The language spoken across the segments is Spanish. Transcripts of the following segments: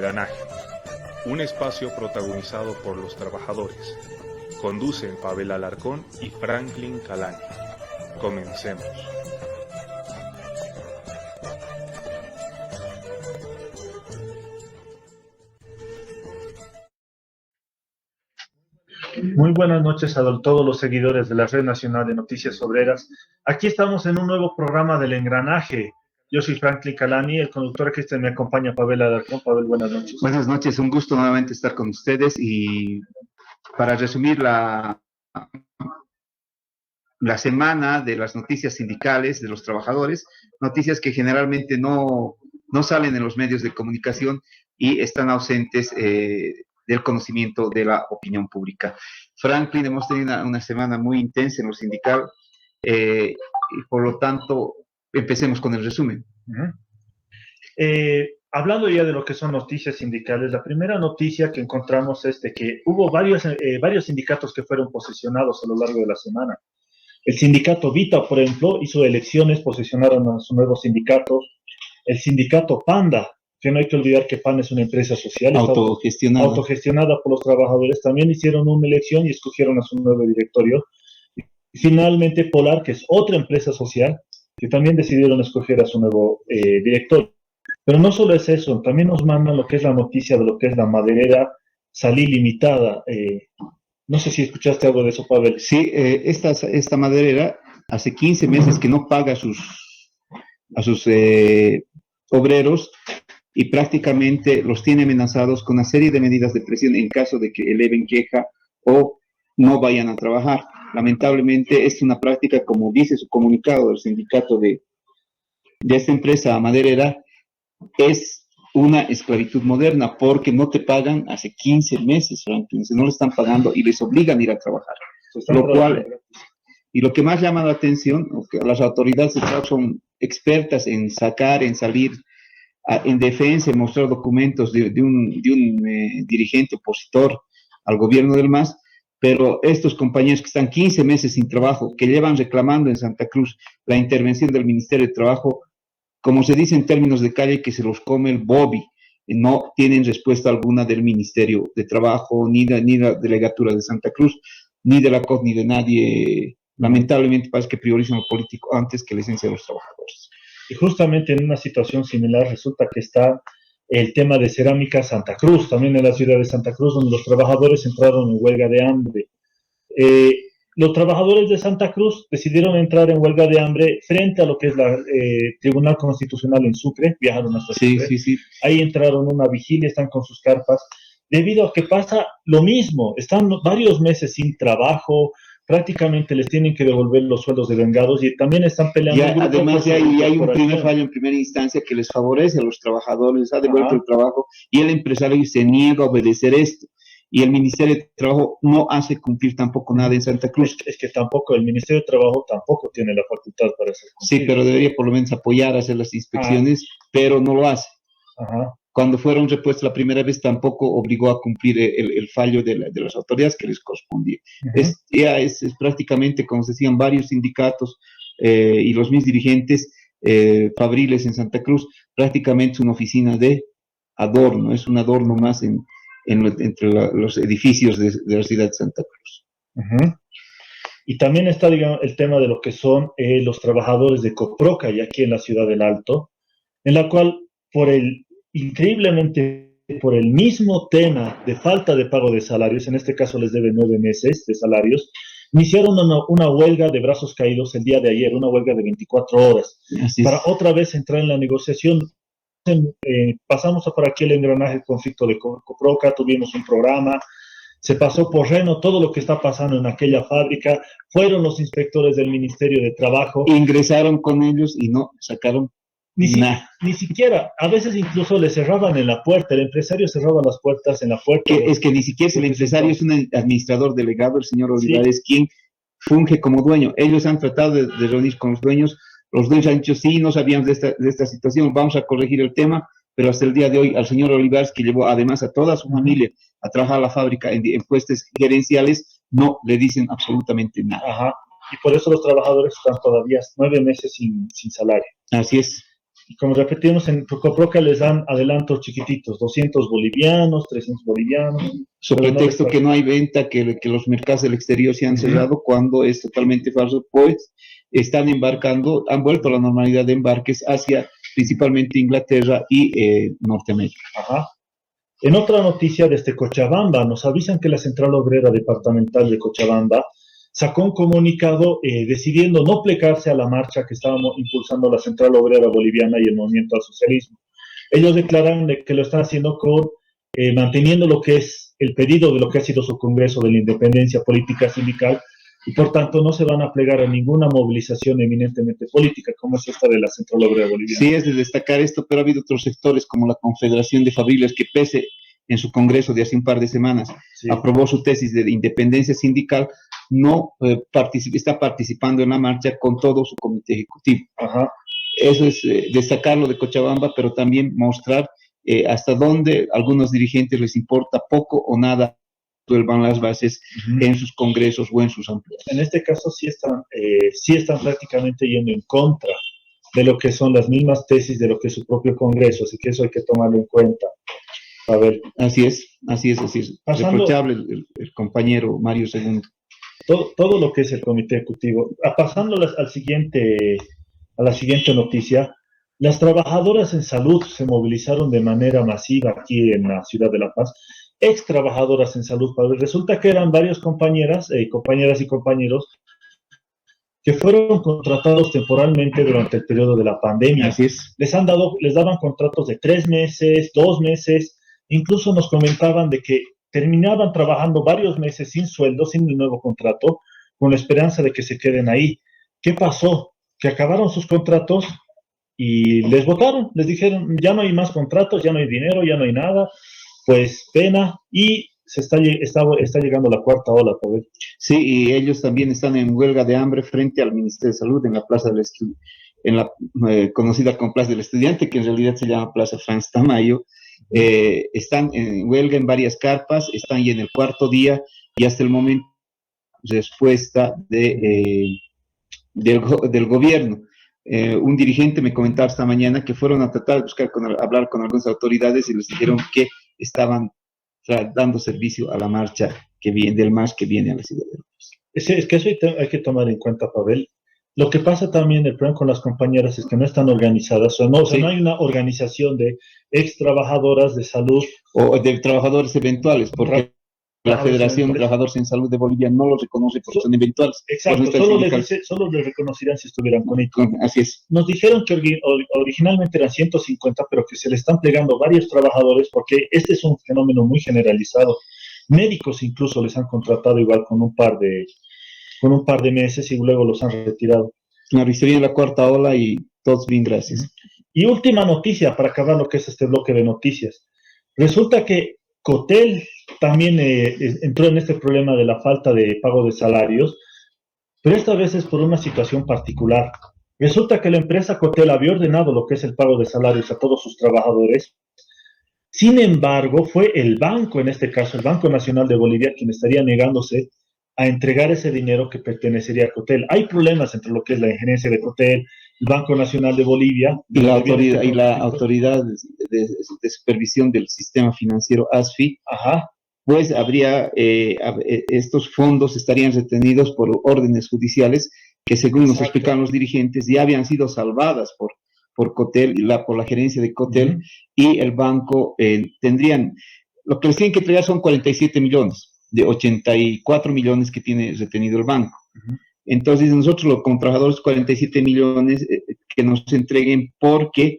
Engranaje, un espacio protagonizado por los trabajadores. Conducen Pavel Alarcón y Franklin Calani. Comencemos. Muy buenas noches a todos los seguidores de la Red Nacional de Noticias Obreras. Aquí estamos en un nuevo programa del Engranaje. Yo soy Franklin Calani, el conductor que me acompaña, Pavel Alarcón. Pavel, buenas noches. Buenas noches, un gusto nuevamente estar con ustedes y para resumir la semana de las noticias sindicales de los trabajadores, noticias que generalmente no salen en los medios de comunicación y están ausentes del conocimiento de la opinión pública. Franklin, hemos tenido una semana muy intensa en lo sindical y por lo tanto empecemos con el resumen. Hablando ya de lo que son noticias sindicales, la primera noticia que encontramos es de que hubo varios sindicatos que fueron posesionados a lo largo de la semana. El sindicato Vita, por ejemplo, hizo elecciones, posesionaron a su nuevo sindicato. El sindicato Panda, que no hay que olvidar que Panda es una empresa social autogestionada por los trabajadores, también hicieron una elección y escogieron a su nuevo directorio. Y finalmente Polar, que es otra empresa social, que también decidieron escoger a su nuevo directorio. Pero no solo es eso, también nos mandan lo que es la noticia de lo que es la maderera Salí Limitada. No sé si escuchaste algo de eso, Pavel. Sí, esta maderera hace 15 meses que no paga a sus obreros y prácticamente los tiene amenazados con una serie de medidas de presión en caso de que eleven queja o no vayan a trabajar. Lamentablemente es una práctica, como dice su comunicado del sindicato de esta empresa maderera, es una esclavitud moderna lo no te pagan hace 15 meses, Franklin, no le están pagando y les obligan a ir a trabajar. Y lo que más llama la atención, que las autoridades de trabajo son expertas en salir en defensa, en mostrar documentos de un dirigente opositor al gobierno del MAS, pero estos compañeros que están 15 meses sin trabajo, que llevan reclamando en Santa Cruz la intervención del Ministerio de Trabajo, como se dice en términos de calle, que se los come el Bobby, no tienen respuesta alguna del Ministerio de Trabajo, ni la Delegatura de Santa Cruz, ni de la COT, ni de nadie. Lamentablemente parece que priorizan lo político antes que la esencia de los trabajadores. Y justamente en una situación similar resulta que está el tema de Cerámica Santa Cruz, también en la ciudad de Santa Cruz, donde los trabajadores entraron en huelga de hambre. Los trabajadores de Santa Cruz decidieron entrar en huelga de hambre frente a lo que es la Tribunal Constitucional en Sucre, viajaron hasta Sucre. Sí. Ahí entraron una vigilia, están con sus carpas, debido a que pasa lo mismo, están varios meses sin trabajo, prácticamente les tienen que devolver los sueldos devengados y también están peleando. Además hay un primer fallo en primera instancia que les favorece a los trabajadores, les ha devuelto el trabajo y el empresario se niega a obedecer esto. Y el Ministerio de Trabajo no hace cumplir tampoco nada en Santa Cruz. Es que tampoco, el Ministerio de Trabajo tampoco tiene la facultad para hacer cumplir. Sí, pero debería por lo menos apoyar a hacer las inspecciones, pero no lo hace. Cuando fueron repuestos la primera vez tampoco obligó a cumplir el fallo de las autoridades que les correspondía. Es prácticamente, como se decían, varios sindicatos y los mis dirigentes fabriles en Santa Cruz, prácticamente una oficina de adorno, es un adorno más entre los edificios de la ciudad de Santa Cruz. Y también está, digamos, el tema de lo que son los trabajadores de Coproca, y aquí en la ciudad del Alto, en la cual, increíblemente, por el mismo tema de falta de pago de salarios, en este caso les debe 9 meses de salarios, iniciaron una huelga de brazos caídos el día de ayer, una huelga de 24 horas, para otra vez entrar en la negociación. Pasamos por aquí el engranaje, el conflicto de Coproca, tuvimos un programa, se pasó por Reno todo lo que está pasando en aquella fábrica, fueron los inspectores del Ministerio de Trabajo. Ingresaron con ellos y no sacaron nada. Ni siquiera, a veces incluso le cerraban en la puerta, el empresario cerraba las puertas en la puerta. Es que ni siquiera el empresario es un administrador delegado, el señor Olivares, quien funge como dueño. Ellos han tratado de reunir con los dueños han dicho, sí, no sabíamos de esta situación, vamos a corregir el tema, pero hasta el día de hoy al señor Olivares, que llevó además a toda su familia a trabajar a la fábrica en puestos gerenciales, no le dicen absolutamente nada. Y por eso los trabajadores están todavía 9 meses sin salario. Así es. Y como repetimos, en Tocoproca les dan adelantos chiquititos, 200 bolivianos, 300 bolivianos. Sobre Pero no les texto que no hay venta, que los mercados del exterior se han cerrado, cuando es totalmente falso, pues están embarcando, han vuelto a la normalidad de embarques hacia principalmente Inglaterra y Norteamérica. Ajá. En otra noticia desde Cochabamba, nos avisan que la Central Obrera Departamental de Cochabamba sacó un comunicado decidiendo no plegarse a la marcha que estábamos impulsando la Central Obrera Boliviana y el Movimiento al Socialismo. Ellos declaran que lo están haciendo manteniendo lo que es el pedido de lo que ha sido su Congreso de la Independencia Política Sindical, y por tanto no se van a plegar a ninguna movilización eminentemente política como es esta de la Central Obrera Boliviana. Sí, es de destacar esto, pero ha habido otros sectores como la Confederación de Fabriles que pese en su congreso de hace un par de semanas aprobó su tesis de independencia sindical, no está participando en la marcha con todo su comité ejecutivo. Ajá. Eso es destacarlo de Cochabamba, pero también mostrar hasta dónde a algunos dirigentes les importa poco o nada resuelvan las bases en sus congresos o en sus ampliaciones. En este caso sí están prácticamente yendo en contra de lo que son las mismas tesis de lo que es su propio Congreso, así que eso hay que tomarlo en cuenta. A ver. Así es. Reprochable el compañero Mario II. Todo lo que es el comité ejecutivo. Pasando a la siguiente noticia, las trabajadoras en salud se movilizaron de manera masiva aquí en la ciudad de La Paz. Ex trabajadoras en salud. Resulta que eran varios compañeras y compañeros que fueron contratados temporalmente durante el periodo de la pandemia. Así es. Les daban contratos de 3 meses, 2 meses, incluso nos comentaban de que terminaban trabajando varios meses sin sueldo, sin un nuevo contrato, con la esperanza de que se queden ahí. ¿Qué pasó? Que acabaron sus contratos y les votaron, les dijeron, ya no hay más contratos, ya no hay dinero, ya no hay nada, pues pena, y está llegando la cuarta ola, poder. Sí, y ellos también están en huelga de hambre frente al Ministerio de Salud en la Plaza del en la conocida como Plaza del Estudiante, que en realidad se llama Plaza Franz Tamayo. Están en huelga en varias carpas, están ya en el cuarto día y hasta el momento respuesta del gobierno. Un dirigente me comentaba esta mañana que fueron a tratar de hablar con algunas autoridades y les dijeron que estaban dando servicio a la marcha del MAS que viene a la ciudad de La Paz. Es que eso hay que tomar en cuenta, Pavel. Lo que pasa también, el problema con las compañeras es que no están organizadas, no hay una organización de ex trabajadoras de salud. O de trabajadores eventuales, porque la Federación de Trabajadores en Salud de Bolivia no los reconoce porque son eventuales. Exacto, solo les reconocerían si estuvieran con ellos. Así es. Nos dijeron que originalmente eran 150, pero que se le están plegando varios trabajadores porque este es un fenómeno muy generalizado. Médicos incluso les han contratado igual con un par de meses y luego los han retirado. Claro, y se viene la cuarta ola y todos bien, gracias. Y última noticia para acabar lo que es este bloque de noticias. Resulta que Cotel también entró en este problema de la falta de pago de salarios, pero esta vez es por una situación particular. Resulta que la empresa Cotel había ordenado lo que es el pago de salarios a todos sus trabajadores. Sin embargo, fue el banco, en este caso el Banco Nacional de Bolivia, quien estaría negándose a entregar ese dinero que pertenecería a Cotel. Hay problemas entre lo que es la injerencia de Cotel, el Banco Nacional de Bolivia y la autoridad de supervisión del sistema financiero ASFI. Ajá. Pues estos fondos estarían retenidos por órdenes judiciales que, según nos explicaron los dirigentes, ya habían sido salvadas por Cotel, por la gerencia de Cotel, y el banco lo que les tienen que entregar son 47 millones de 84 millones que tiene retenido el banco. Entonces nosotros como trabajadores 47 millones que nos entreguen, porque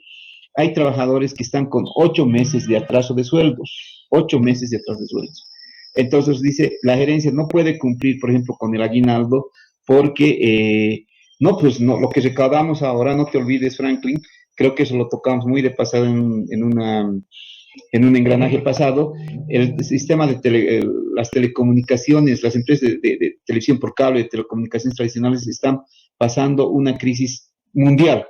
hay trabajadores que están con 8 meses de atraso de sueldos, 8 meses de atraso de sueldos. Entonces dice, la gerencia no puede cumplir, por ejemplo, con el aguinaldo, porque lo que recaudamos ahora, no te olvides, Franklin, creo que eso lo tocamos muy de pasado en un engranaje pasado, el sistema de las telecomunicaciones, las empresas de televisión por cable, de telecomunicaciones tradicionales están pasando una crisis mundial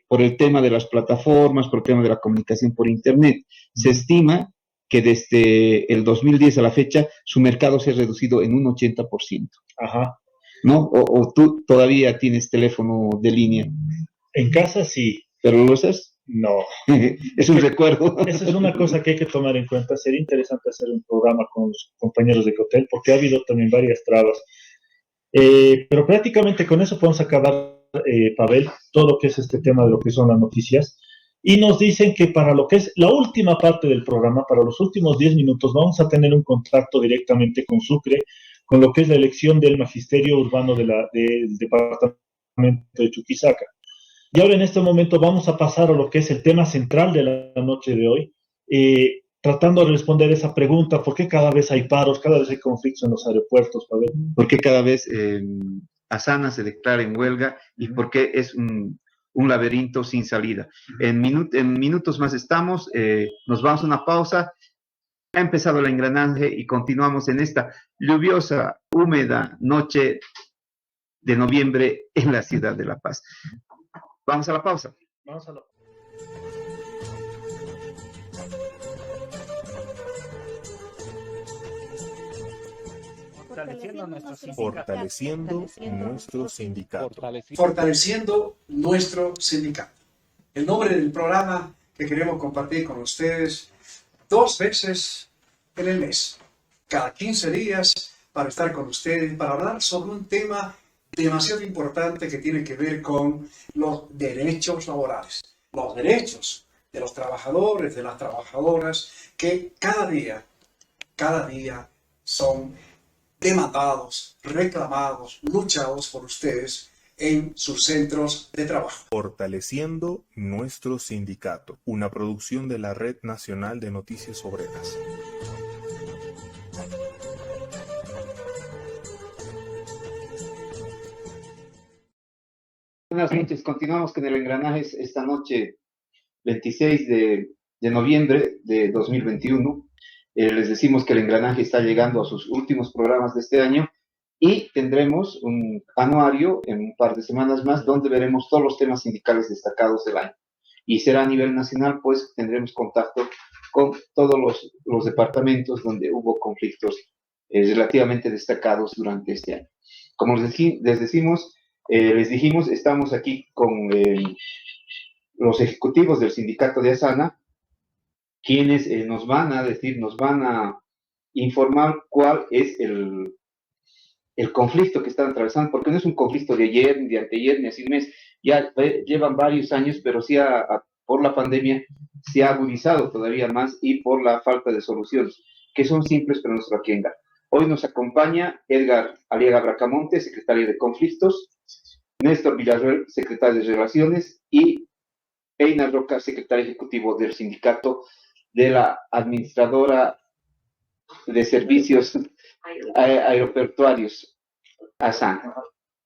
por el tema de las plataformas, por el tema de la comunicación por internet. Se estima que desde el 2010 a la fecha su mercado se ha reducido en un 80%. Ajá. ¿No? O tú todavía tienes teléfono de línea. En casa sí. ¿Pero lo usas? No. Es un recuerdo. Esa es una cosa que hay que tomar en cuenta. Sería interesante hacer un programa con los compañeros de Cotel, porque ha habido también varias trabas. Pero prácticamente con eso podemos acabar, Pavel, todo lo que es este tema de lo que son las noticias. Y nos dicen que para lo que es la última parte del programa, para los últimos 10 minutos, vamos a tener un contacto directamente con Sucre, con lo que es la elección del magisterio urbano del departamento de Chuquisaca. Y ahora en este momento vamos a pasar a lo que es el tema central de la noche de hoy, tratando de responder esa pregunta: ¿por qué cada vez hay paros, cada vez hay conflictos en los aeropuertos, Pavel? ¿Por qué cada vez Asana se declara en huelga y por qué es un laberinto sin salida? En minutos más estamos, nos vamos a una pausa. Ha empezado el engranaje y continuamos en esta lluviosa, húmeda noche de noviembre en la ciudad de La Paz. Vamos a la pausa. Vamos a la... Fortaleciendo nuestro sindicato. Fortaleciendo nuestro sindicato. El nombre del programa que queremos compartir con ustedes 2 veces en el mes, cada 15 días, para estar con ustedes, para hablar sobre un tema demasiado importante que tiene que ver con los derechos laborales, los derechos de los trabajadores, de las trabajadoras, que cada día son demandados, reclamados, luchados por ustedes en sus centros de trabajo. Fortaleciendo nuestro sindicato, una producción de la Red Nacional de Noticias Obreras. Buenas noches, continuamos con el engranaje esta noche, 26 de noviembre de 2021. Les decimos que el engranaje está llegando a sus últimos programas de este año y tendremos un anuario en un par de semanas más donde veremos todos los temas sindicales destacados del año. Y será a nivel nacional, pues tendremos contacto con todos los departamentos donde hubo conflictos relativamente destacados durante este año. Como les dijimos, estamos aquí con los ejecutivos del sindicato de Asana, quienes nos van a informar cuál es el conflicto que están atravesando, porque no es un conflicto de ayer, ni de anteayer, ni hace un mes, ya llevan varios años, pero sí por la pandemia se ha agudizado todavía más y por la falta de soluciones, que son simples pero no se lo quieren dar. Hoy nos acompaña Edgar Aliaga Bracamonte, secretario de Conflictos, Néstor Villarreal, secretario de Relaciones, y Einar Roca, secretario ejecutivo del sindicato de la administradora de servicios aeroportuarios, ASAN.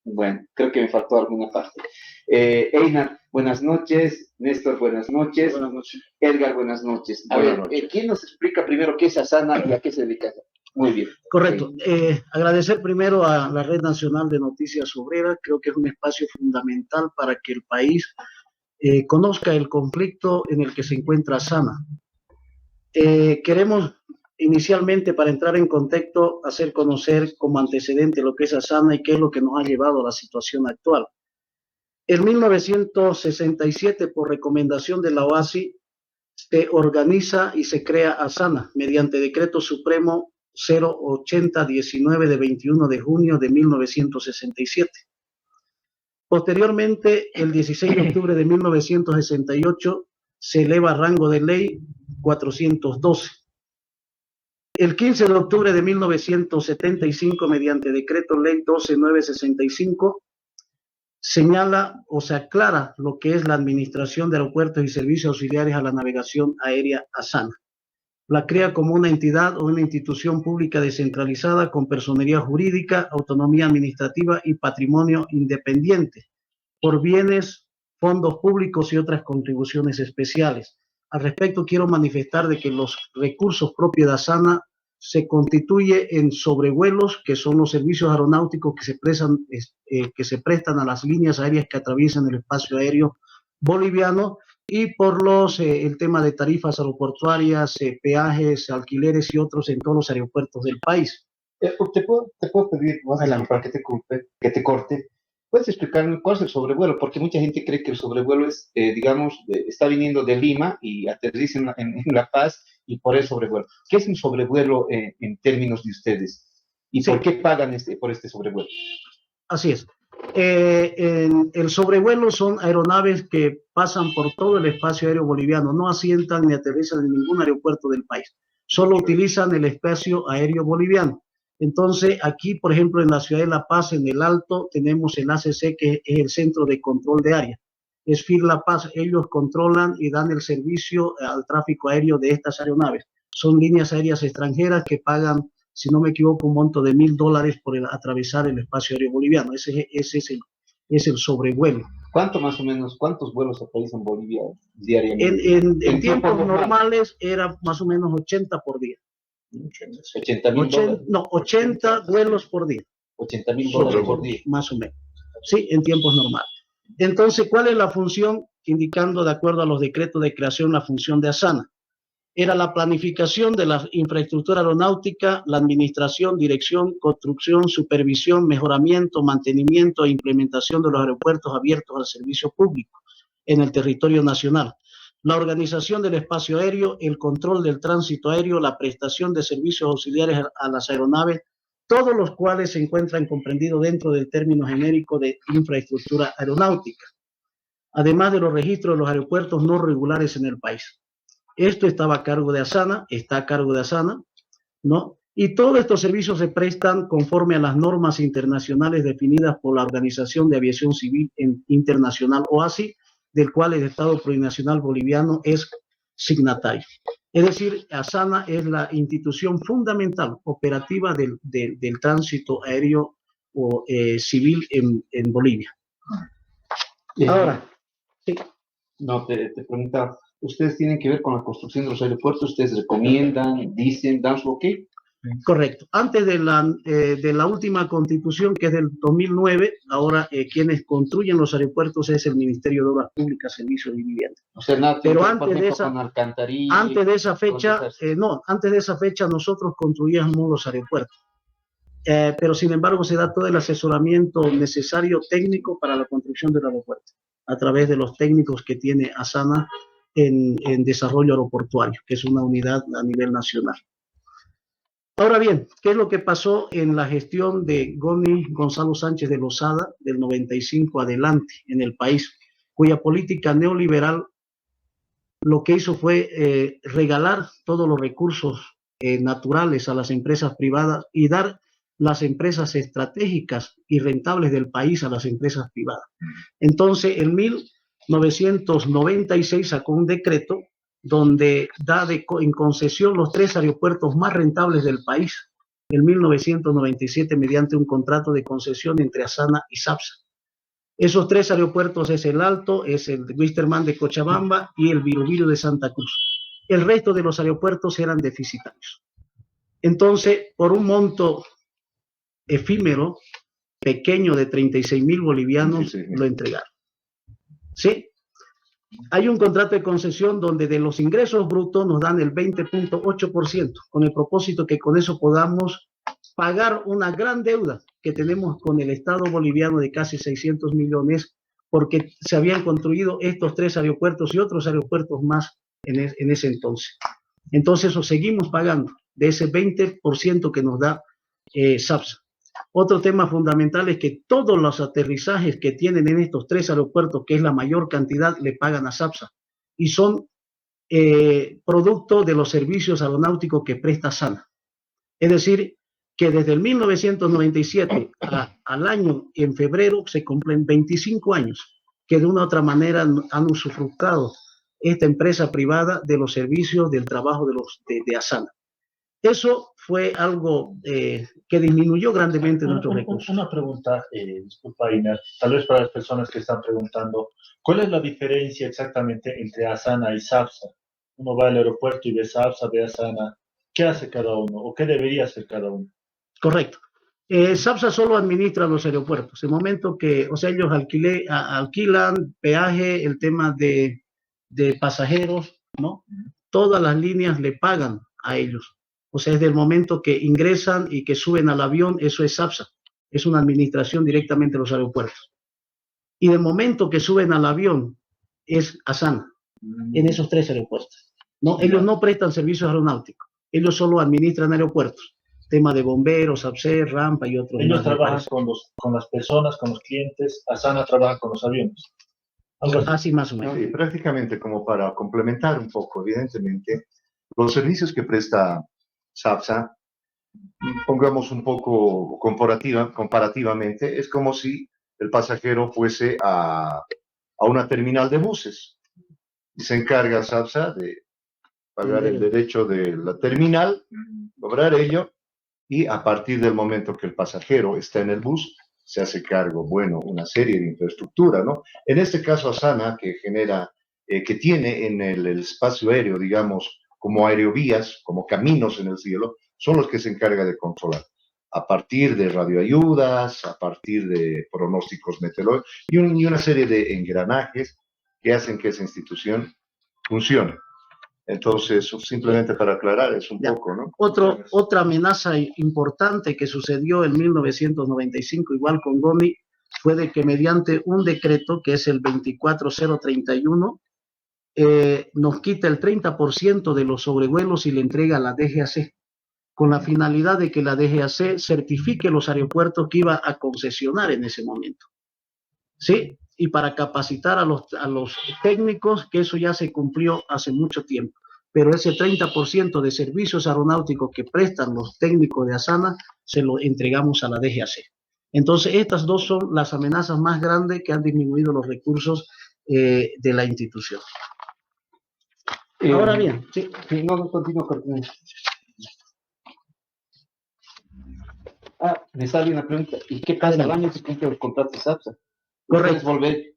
Bueno, creo que me faltó alguna parte. Einar, buenas noches. Néstor, buenas noches. Buenas noches. Edgar, buenas noches. Buenas noches. ¿Quién nos explica primero qué es ASANA y a qué se dedica? Muy bien. Correcto. Agradecer primero a la Red Nacional de Noticias Obreras. Creo que es un espacio fundamental para que el país conozca el conflicto en el que se encuentra ASANA. Queremos inicialmente, para entrar en contexto, hacer conocer como antecedente lo que es ASANA y qué es lo que nos ha llevado a la situación actual. En 1967, por recomendación de la OASI, se organiza y se crea ASANA mediante Decreto Supremo 08019 de 21 de junio de 1967. Posteriormente, el 16 de octubre de 1968, se eleva a rango de ley 412. El 15 de octubre de 1975, mediante Decreto Ley 12965, señala o se aclara lo que es la Administración de Aeropuertos y Servicios Auxiliares a la Navegación Aérea ASANA. La crea como una entidad o una institución pública descentralizada con personería jurídica, autonomía administrativa y patrimonio independiente por bienes, fondos públicos y otras contribuciones especiales. Al respecto, quiero manifestar de que los recursos propios de ASANA se constituye en sobrevuelos, que son los servicios aeronáuticos que se prestan a las líneas aéreas que atraviesan el espacio aéreo boliviano, y por el tema de tarifas aeroportuarias, peajes, alquileres y otros en todos los aeropuertos del país. ¿Te puedo pedir, más adelante, para que te corte? ¿Puedes explicarme cuál es el sobrevuelo? Porque mucha gente cree que el sobrevuelo es, digamos, está viniendo de Lima y aterriza en La Paz y por el sobrevuelo. ¿Qué es un sobrevuelo en términos de ustedes? ¿Y Sí. por qué pagan por este sobrevuelo? Así es. El sobrevuelo son aeronaves que pasan por todo el espacio aéreo boliviano, no asientan ni aterrizan en ningún aeropuerto del país, solo utilizan el espacio aéreo boliviano. Entonces, aquí, por ejemplo, en la ciudad de La Paz, en el Alto, tenemos el ACC, que es el Centro de Control de Área. Es FIR La Paz, ellos controlan y dan el servicio al tráfico aéreo de estas aeronaves. Son líneas aéreas extranjeras que pagan, si no me equivoco, un monto de $1.000 por atravesar el espacio aéreo boliviano. Ese es el sobrevuelo. ¿Cuánto más o menos, cuántos vuelos se realizan en Bolivia diariamente? En tiempos normales era más o menos 80 por día. 80.000 dólares. No, 80 vuelos por día. 80.000 dólares por día. Más o menos. Sí, en tiempos normales. Entonces, ¿cuál es la función? Indicando, de acuerdo a los decretos de creación, la función de ASANA. Era la planificación de la infraestructura aeronáutica, la administración, dirección, construcción, supervisión, mejoramiento, mantenimiento e implementación de los aeropuertos abiertos al servicio público en el territorio nacional. La organización del espacio aéreo, el control del tránsito aéreo, la prestación de servicios auxiliares a las aeronaves, todos los cuales se encuentran comprendidos dentro del término genérico de infraestructura aeronáutica, además de los registros de los aeropuertos no regulares en el país. Esto estaba a cargo de ASANA, está a cargo de ASANA, ¿no? Y todos estos servicios se prestan conforme a las normas internacionales definidas por la Organización de Aviación Civil Internacional, OASI, del cual el Estado Plurinacional Boliviano es signatario. Es decir, ASANA es la institución fundamental operativa del tránsito aéreo civil en Bolivia. Ahora, sí. No, te preguntaba, ¿ustedes tienen que ver con la construcción de los aeropuertos? ¿Ustedes recomiendan, dicen, dan su ok? Correcto. Antes de la última constitución, que es del 2009, ahora quienes construyen los aeropuertos es el Ministerio de Obras Públicas, Servicios y Vivienda. O sea, nada, pero antes de esa fecha nosotros construíamos los aeropuertos. Pero sin embargo se da todo el asesoramiento necesario técnico para la construcción del aeropuerto, a través de los técnicos que tiene ASANA en desarrollo aeroportuario, que es una unidad a nivel nacional. Ahora bien, ¿qué es lo que pasó en la gestión de Gonzalo Sánchez de Lozada del 95 adelante en el país, cuya política neoliberal lo que hizo fue regalar todos los recursos naturales a las empresas privadas y dar las empresas estratégicas y rentables del país a las empresas privadas? Entonces, en 1996 sacó un decreto donde da en concesión los 3 aeropuertos más rentables del país, en 1997, mediante un contrato de concesión entre ASANA y SAPSA. Esos 3 aeropuertos es el Alto, es el Wisterman de Cochabamba y el Virubiru de Santa Cruz. El resto de los aeropuertos eran deficitarios. Entonces, por un monto efímero, pequeño, de 36.000 bolivianos, lo entregaron. ¿Sí? Hay un contrato de concesión donde de los ingresos brutos nos dan el 20.8%, con el propósito que con eso podamos pagar una gran deuda que tenemos con el Estado boliviano de casi 600 millones, porque se habían construido estos 3 aeropuertos y otros aeropuertos más en ese entonces. Entonces eso seguimos pagando de ese 20% que nos da SAPSA. Otro tema fundamental es que todos los aterrizajes que tienen en estos 3 aeropuertos, que es la mayor cantidad, le pagan a SAPSA y son producto de los servicios aeronáuticos que presta ASANA. Es decir, que desde el 1997 al año, en febrero, se cumplen 25 años que de una u otra manera han usufructado esta empresa privada de los servicios del trabajo de ASANA. Eso fue algo que disminuyó grandemente nuestros recursos. Una pregunta, disculpa, Iner, tal vez para las personas que están preguntando, ¿cuál es la diferencia exactamente entre ASANA y SAPSA? Uno va al aeropuerto y ve SAPSA, ve ASANA. ¿Qué hace cada uno o qué debería hacer cada uno? Correcto. SAPSA solo administra los aeropuertos. El momento que, o sea, ellos alquilan peaje, el tema de pasajeros, ¿no? Todas las líneas le pagan a ellos. O sea, desde el momento que ingresan y que suben al avión, eso es SAPSA. Es una administración directamente de los aeropuertos. y de momento que suben al avión es Asana, en esos 3 aeropuertos. ¿No? Ellos no prestan servicios aeronáuticos, ellos solo administran aeropuertos, tema de bomberos, ABSER, rampa y otros. Ellos trabajan con las personas, con los clientes, Asana trabaja con los aviones. Así más o menos. Sí, prácticamente como para complementar un poco, evidentemente, los servicios que presta SAPSA, pongamos un poco comparativamente, es como si el pasajero fuese a una terminal de buses y se encarga SAPSA de pagar el derecho de la terminal, cobrar ello, y a partir del momento que el pasajero está en el bus, se hace cargo, bueno, una serie de infraestructura, ¿no? En este caso, Asana, que genera, que tiene en el espacio aéreo, digamos, como aerovías, como caminos en el cielo, son los que se encarga de controlar. A partir de radioayudas, a partir de pronósticos meteorológicos y una serie de engranajes que hacen que esa institución funcione. Entonces, simplemente para aclarar, es un poco, ¿no? Otra amenaza importante que sucedió en 1995, igual con Goni, fue de que mediante un decreto, que es el 24031, nos quita el 30% de los sobrevuelos y le entrega a la DGAC, con la finalidad de que la DGAC certifique los aeropuertos que iba a concesionar en ese momento. ¿Sí? Y para capacitar a los técnicos, que eso ya se cumplió hace mucho tiempo. Pero ese 30% de servicios aeronáuticos que prestan los técnicos de Asana, se lo entregamos a la DGAC. Entonces, estas dos son las amenazas más grandes que han disminuido los recursos de la institución. Ahora bien, sí. No, continúo. Me sale una pregunta. ¿Y qué pasa al año si cumple el contrato de SAPSA? Correcto. Volver.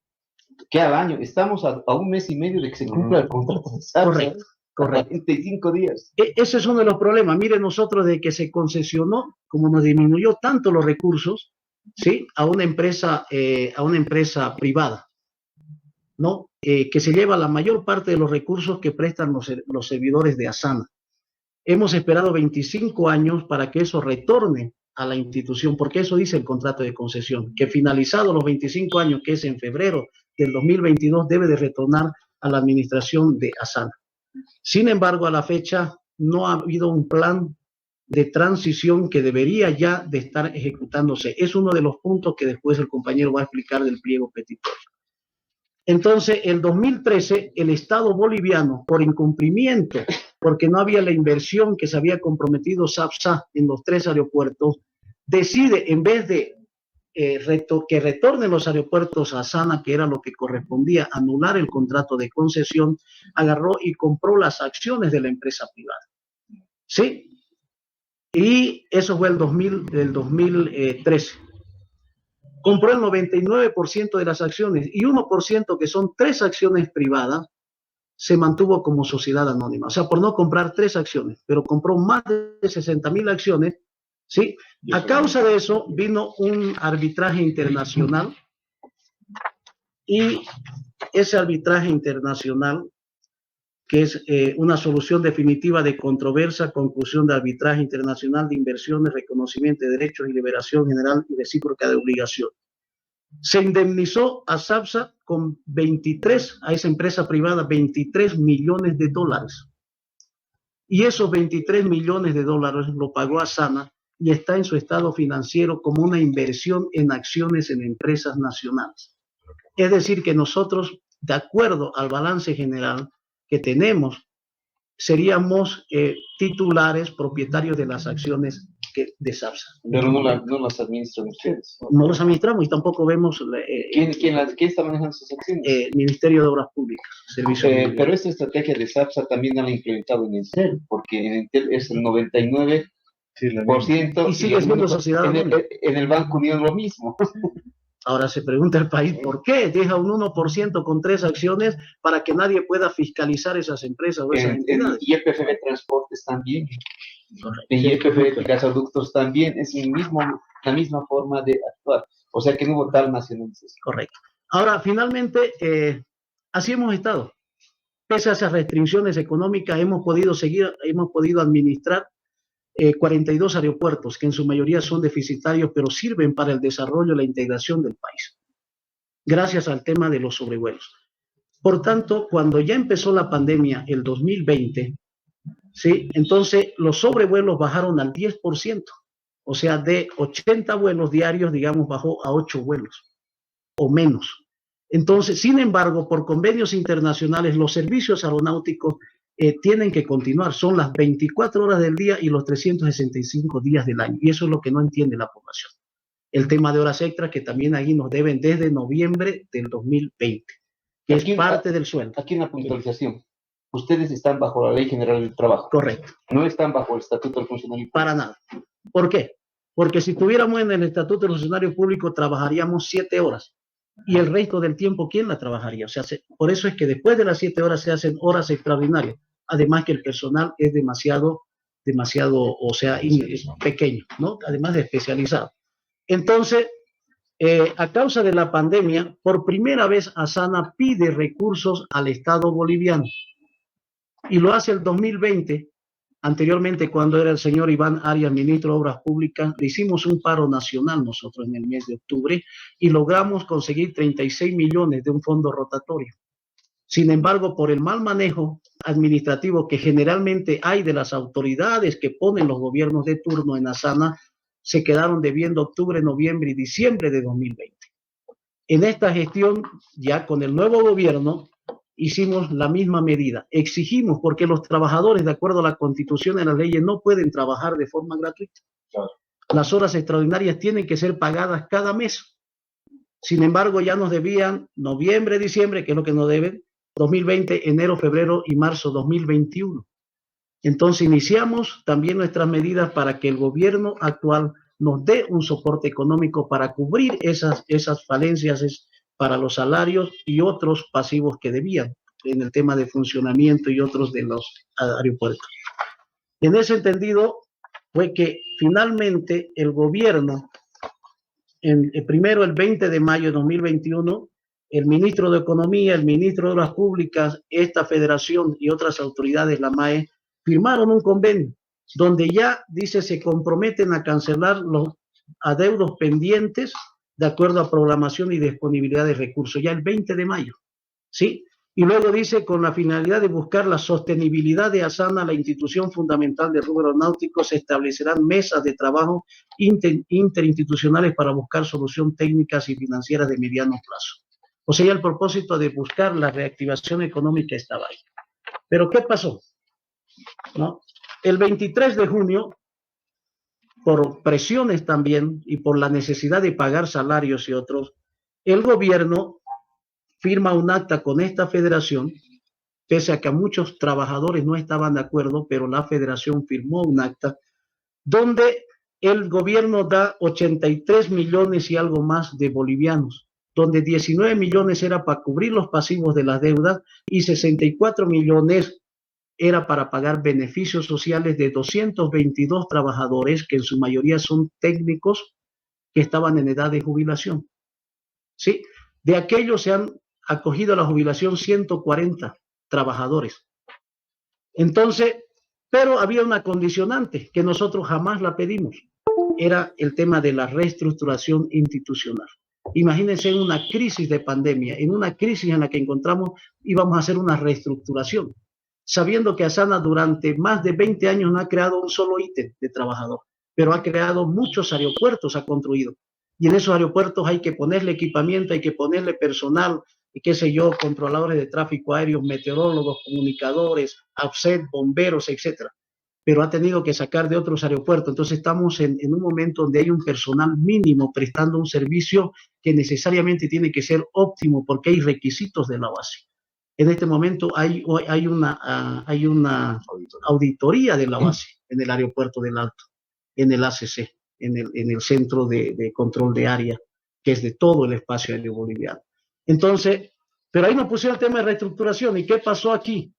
¿Qué al año? Estamos a 1 mes y medio de que se cumpla el contrato de SAPSA. Correcto. 45 días. Ese es uno de los problemas. Mire, nosotros de que se concesionó, como nos disminuyó tanto los recursos, ¿sí? a una empresa privada, ¿no? Que se lleva la mayor parte de los recursos que prestan los servidores de Asana. Hemos esperado 25 años para que eso retorne a la institución, porque eso dice el contrato de concesión, que finalizados los 25 años, que es en febrero del 2022, debe de retornar a la administración de Asana. Sin embargo, a la fecha no ha habido un plan de transición que debería ya de estar ejecutándose. Es uno de los puntos que después el compañero va a explicar del pliego petitorio. Entonces, en 2013, el Estado boliviano, por incumplimiento, porque no había la inversión que se había comprometido SAPSA en los 3 aeropuertos, decide, en vez de que retornen los aeropuertos a Asana, que era lo que correspondía, anular el contrato de concesión, agarró y compró las acciones de la empresa privada. ¿Sí? Y eso fue el 2013. Compró el 99% de las acciones y 1%, que son 3 acciones privadas, se mantuvo como sociedad anónima. O sea, por no comprar 3 acciones, pero compró más de 60.000 acciones. ¿Sí? A causa de eso vino un arbitraje internacional y ese arbitraje internacional, que es una solución definitiva de controversia, conclusión de arbitraje internacional de inversiones, reconocimiento de derechos y liberación general y recíproca de obligación. Se indemnizó a SAPSA con a esa empresa privada, $23 millones. Y esos $23 millones lo pagó Asana y está en su estado financiero como una inversión en acciones en empresas nacionales. Es decir, que nosotros, de acuerdo al balance general que tenemos, seríamos titulares, propietarios de las acciones de SAPSA. Pero no las administran ustedes. No los administramos y tampoco vemos... ¿Quién está manejando sus acciones? Ministerio de Obras Públicas. Servicio pero esta estrategia de SAPSA también la han implementado en Entel, porque en Entel es el 99%. Y sigue siendo sociedad anónima. En el Banco Unión lo mismo. Ahora se pregunta el país, ¿por qué deja un 1% con 3 acciones para que nadie pueda fiscalizar esas empresas o esas entidades? Y YPF Transportes también. Y YPF Gasoductos también. Es la misma forma de actuar. O sea que no hubo tal nacionalización. Correcto. Ahora, finalmente, así hemos estado. Pese a esas restricciones económicas, hemos podido administrar 42 aeropuertos, que en su mayoría son deficitarios, pero sirven para el desarrollo y la integración del país. gracias al tema de los sobrevuelos. Por tanto, cuando ya empezó la pandemia el 2020, ¿sí? Entonces los sobrevuelos bajaron al 10%, o sea, de 80 vuelos diarios, digamos, bajó a 8 vuelos o menos. Entonces, sin embargo, por convenios internacionales, los servicios aeronáuticos tienen que continuar. Son las 24 horas del día y los 365 días del año. Y eso es lo que no entiende la población. El tema de horas extras que también ahí nos deben desde noviembre del 2020, que aquí, es parte del sueldo. Aquí en la puntualización. Ustedes están bajo la Ley General del Trabajo. Correcto. No están bajo el Estatuto del Funcionario Público. Para nada. ¿Por qué? Porque si estuviéramos en el Estatuto del Funcionario Público, trabajaríamos 7 horas. Y el resto del tiempo, ¿quién la trabajaría? O sea, por eso es que después de las 7 horas se hacen horas extraordinarias. Además que el personal es demasiado, o sea, es pequeño, ¿no? Además de especializado. Entonces, a causa de la pandemia, por primera vez Asana pide recursos al Estado boliviano. Y lo hace el 2020. Anteriormente, cuando era el señor Iván Arias, ministro de Obras Públicas, le hicimos un paro nacional nosotros en el mes de octubre y logramos conseguir 36 millones de un fondo rotatorio. Sin embargo, por el mal manejo administrativo que generalmente hay de las autoridades que ponen los gobiernos de turno en Asana, se quedaron debiendo octubre, noviembre y diciembre de 2020. En esta gestión, ya con el nuevo gobierno, hicimos la misma medida. Exigimos, porque los trabajadores, de acuerdo a la Constitución y a las leyes, no pueden trabajar de forma gratuita. Claro. Las horas extraordinarias tienen que ser pagadas cada mes. Sin embargo, ya nos debían noviembre, diciembre, que es lo que nos deben, 2020, enero, febrero y marzo 2021. Entonces iniciamos también nuestras medidas para que el gobierno actual nos dé un soporte económico para cubrir esas falencias para los salarios y otros pasivos que debían en el tema de funcionamiento y otros de los aeropuertos. En ese entendido fue que finalmente el gobierno, primero el 20 de mayo de 2021, el ministro de Economía, el ministro de Obras Públicas, esta federación y otras autoridades, la MAE, firmaron un convenio donde ya, dice, se comprometen a cancelar los adeudos pendientes de acuerdo a programación y disponibilidad de recursos, ya el 20 de mayo, ¿sí? Y luego dice, con la finalidad de buscar la sostenibilidad de Asana, la institución fundamental del rubro aeronáutico, se establecerán mesas de trabajo interinstitucionales para buscar soluciones técnicas y financieras de mediano plazo. O sea, el propósito de buscar la reactivación económica estaba ahí. Pero ¿qué pasó? ¿No? El 23 de junio, por presiones también y por la necesidad de pagar salarios y otros, el gobierno firma un acta con esta federación, pese a que muchos trabajadores no estaban de acuerdo, pero la federación firmó un acta donde el gobierno da 83 millones y algo más de bolivianos, donde 19 millones era para cubrir los pasivos de las deudas y 64 millones era para pagar beneficios sociales de 222 trabajadores, que en su mayoría son técnicos que estaban en edad de jubilación. ¿Sí? De aquellos se han acogido a la jubilación 140 trabajadores. Entonces, pero había una condicionante que nosotros jamás la pedimos. Era el tema de la reestructuración institucional. Imagínense en una crisis de pandemia, en una crisis en la que encontramos, íbamos a hacer una reestructuración, sabiendo que Asana durante más de 20 años no ha creado un solo ítem de trabajador, pero ha creado muchos aeropuertos, ha construido. Y en esos aeropuertos hay que ponerle equipamiento, hay que ponerle personal, y qué sé yo, controladores de tráfico aéreo, meteorólogos, comunicadores, AFSET, bomberos, etcétera. Pero ha tenido que sacar de otros aeropuertos. Entonces estamos en un momento donde hay un personal mínimo prestando un servicio que necesariamente tiene que ser óptimo porque hay requisitos de la OASI. En este momento hay una auditoría de la OASI en el aeropuerto del Alto, en el ACC, en el centro de control de área, que es de todo el espacio aéreo boliviano. Entonces, pero ahí nos pusieron el tema de reestructuración. ¿Y qué pasó aquí?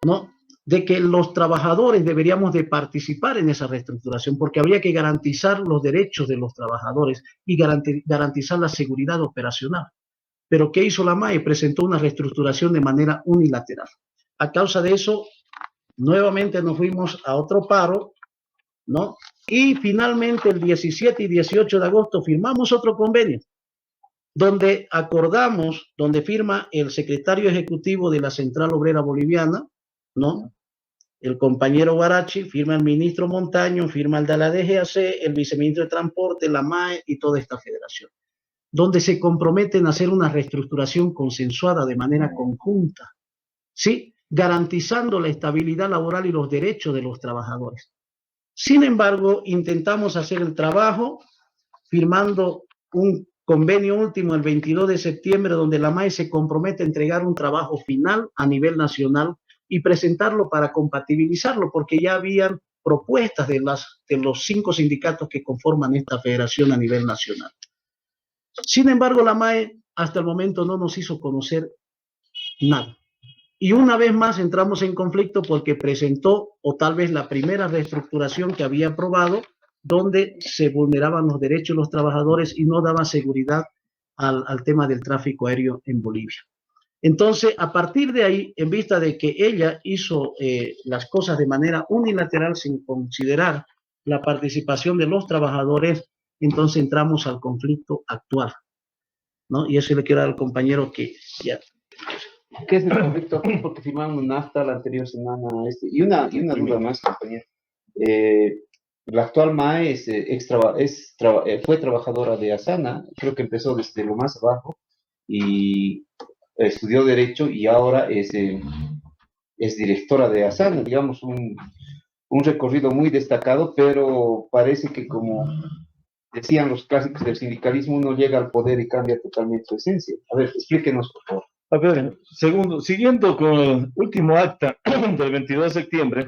¿No? De que los trabajadores deberíamos de participar en esa reestructuración, porque habría que garantizar los derechos de los trabajadores y garantizar la seguridad operacional. Pero ¿qué hizo la MAE? Presentó una reestructuración de manera unilateral. A causa de eso, nuevamente nos fuimos a otro paro, ¿no? Y finalmente el 17 y 18 de agosto firmamos otro convenio donde acordamos, donde firma el secretario ejecutivo de la Central Obrera Boliviana, ¿no? El compañero Guarachi, firma el ministro Montaño, firma el de la DGAC, el viceministro de Transporte, la MAE y toda esta federación, donde se comprometen a hacer una reestructuración consensuada de manera conjunta, ¿sí? Garantizando la estabilidad laboral y los derechos de los trabajadores. Sin embargo, intentamos hacer el trabajo firmando un convenio último el 22 de septiembre, donde la MAE se compromete a entregar un trabajo final a nivel nacional y presentarlo para compatibilizarlo, porque ya habían propuestas de los 5 sindicatos que conforman esta federación a nivel nacional. Sin embargo, la MAE hasta el momento no nos hizo conocer nada. Y una vez más entramos en conflicto porque presentó, o tal vez la primera reestructuración que había aprobado, donde se vulneraban los derechos de los trabajadores y no daba seguridad al tema del tráfico aéreo en Bolivia. Entonces, a partir de ahí, en vista de que ella hizo las cosas de manera unilateral sin considerar la participación de los trabajadores, entonces entramos al conflicto actual, ¿no? Y eso le quiero dar al compañero que ya... ¿Qué es el conflicto? Porque firmaron un acta la anterior semana. Y una duda más, compañero. La actual MAE fue trabajadora de Asana, creo que empezó desde lo más abajo y estudió Derecho y ahora es directora de Asana, digamos, un recorrido muy destacado, pero parece que, como decían los clásicos del sindicalismo, uno llega al poder y cambia totalmente su esencia. A ver, explíquenos, por favor. A ver, siguiendo con el último acta del 22 de septiembre,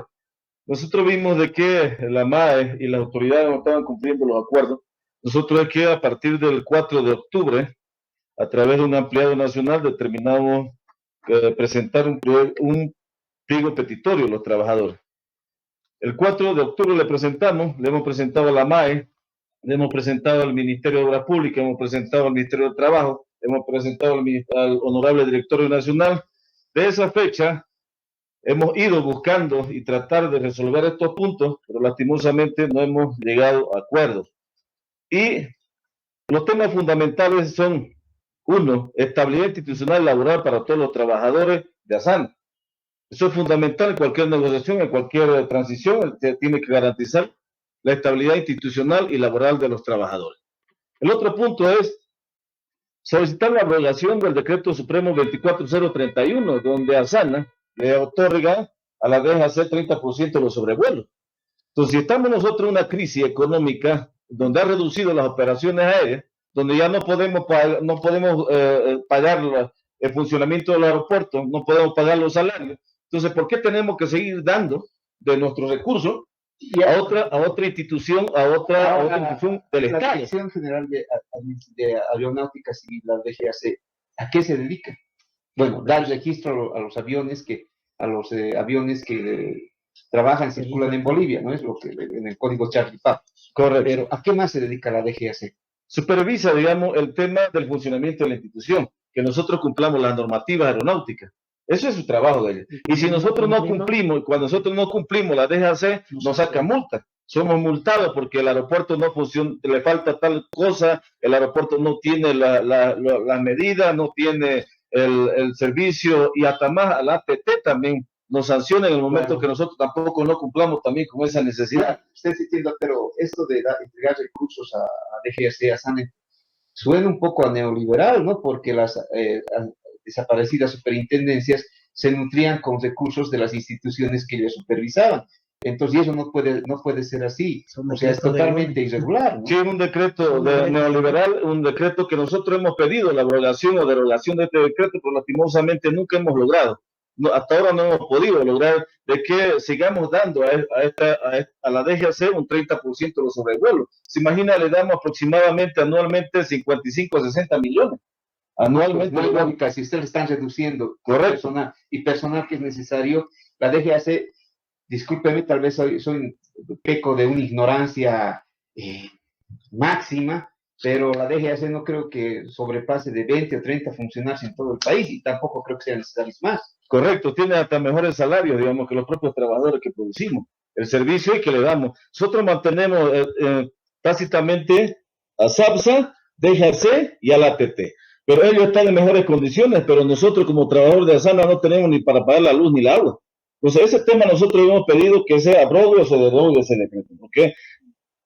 nosotros vimos de que la MAE y las autoridades no estaban cumpliendo los acuerdos. Nosotros es que a partir del 4 de octubre, a través de un ampliado nacional, determinamos presentar un pliego petitorio a los trabajadores. El 4 de octubre le hemos presentado a la MAE, le hemos presentado al Ministerio de Obras Públicas, hemos presentado al Ministerio de Trabajo, hemos presentado al honorable directorio nacional. De esa fecha hemos ido buscando y tratar de resolver estos puntos, pero lastimosamente no hemos llegado a acuerdos. Y los temas fundamentales son: 1, estabilidad institucional y laboral para todos los trabajadores de Asana. Eso es fundamental en cualquier negociación, en cualquier transición. Se tiene que garantizar la estabilidad institucional y laboral de los trabajadores. El otro punto es solicitar la abrogación del Decreto Supremo 24031, donde Asana le otorga a la DGAC 30% de los sobrevuelos. Entonces, si estamos nosotros en una crisis económica donde ha reducido las operaciones aéreas, donde ya no podemos pagar el funcionamiento del aeropuerto, no podemos pagar los salarios, entonces, ¿por qué tenemos que seguir dando de nuestros recursos a otra institución, a otra institución del Estado? La Dirección General de Aeronáutica Civil, la DGAC, ¿a qué se dedica? Bueno, dar registro a los aviones que trabajan, circulan en Bolivia, ¿no? Es lo que en el código Charlie Pap. Correcto. Pero ¿a qué más se dedica la DGAC? Supervisa, digamos, el tema del funcionamiento de la institución, que nosotros cumplamos las normativas aeronáuticas. Ese es su trabajo de ellos. Y si nosotros no cumplimos, cuando nosotros no cumplimos la DGAC, nos saca multa. Somos multados porque el aeropuerto no funciona, le falta tal cosa, el aeropuerto no tiene la medida, no tiene el servicio, y hasta más a la ATT también nos sanciona en el momento que nosotros tampoco no cumplamos también con esa necesidad. Usted sí entiende, pero esto de entregar recursos a DGAC, a SANE, suena un poco a neoliberal, ¿no? Porque las desaparecidas superintendencias se nutrían con recursos de las instituciones que ellos supervisaban. Entonces, eso no puede ser así. O sea, es totalmente irregular, ¿no? Sí, un decreto neoliberal, un decreto que nosotros hemos pedido, la abrogación o derogación de este decreto, pero lastimosamente nunca hemos logrado. No, hasta ahora no hemos podido lograr de que sigamos dando a la DGAC un 30% de los sobrevuelos. Se imagina, le damos aproximadamente anualmente 55 a 60 millones. Anualmente. Pues, lógica, si ustedes están reduciendo personal que es necesario, la DGAC, discúlpeme, tal vez soy peco de una ignorancia máxima, pero la DGAC no creo que sobrepase de 20 o 30 funcionarios en todo el país, y tampoco creo que sean necesarios más. Correcto, tiene hasta mejores salarios, digamos, que los propios trabajadores que producimos, el servicio y que le damos. Nosotros mantenemos tácitamente a SAPSA DGC y a la ATT. Pero ellos están en mejores condiciones, pero nosotros como trabajadores de Asana no tenemos ni para pagar la luz ni el agua. Entonces ese tema nosotros hemos pedido que sea abrogue o se derogue ese decreto, porque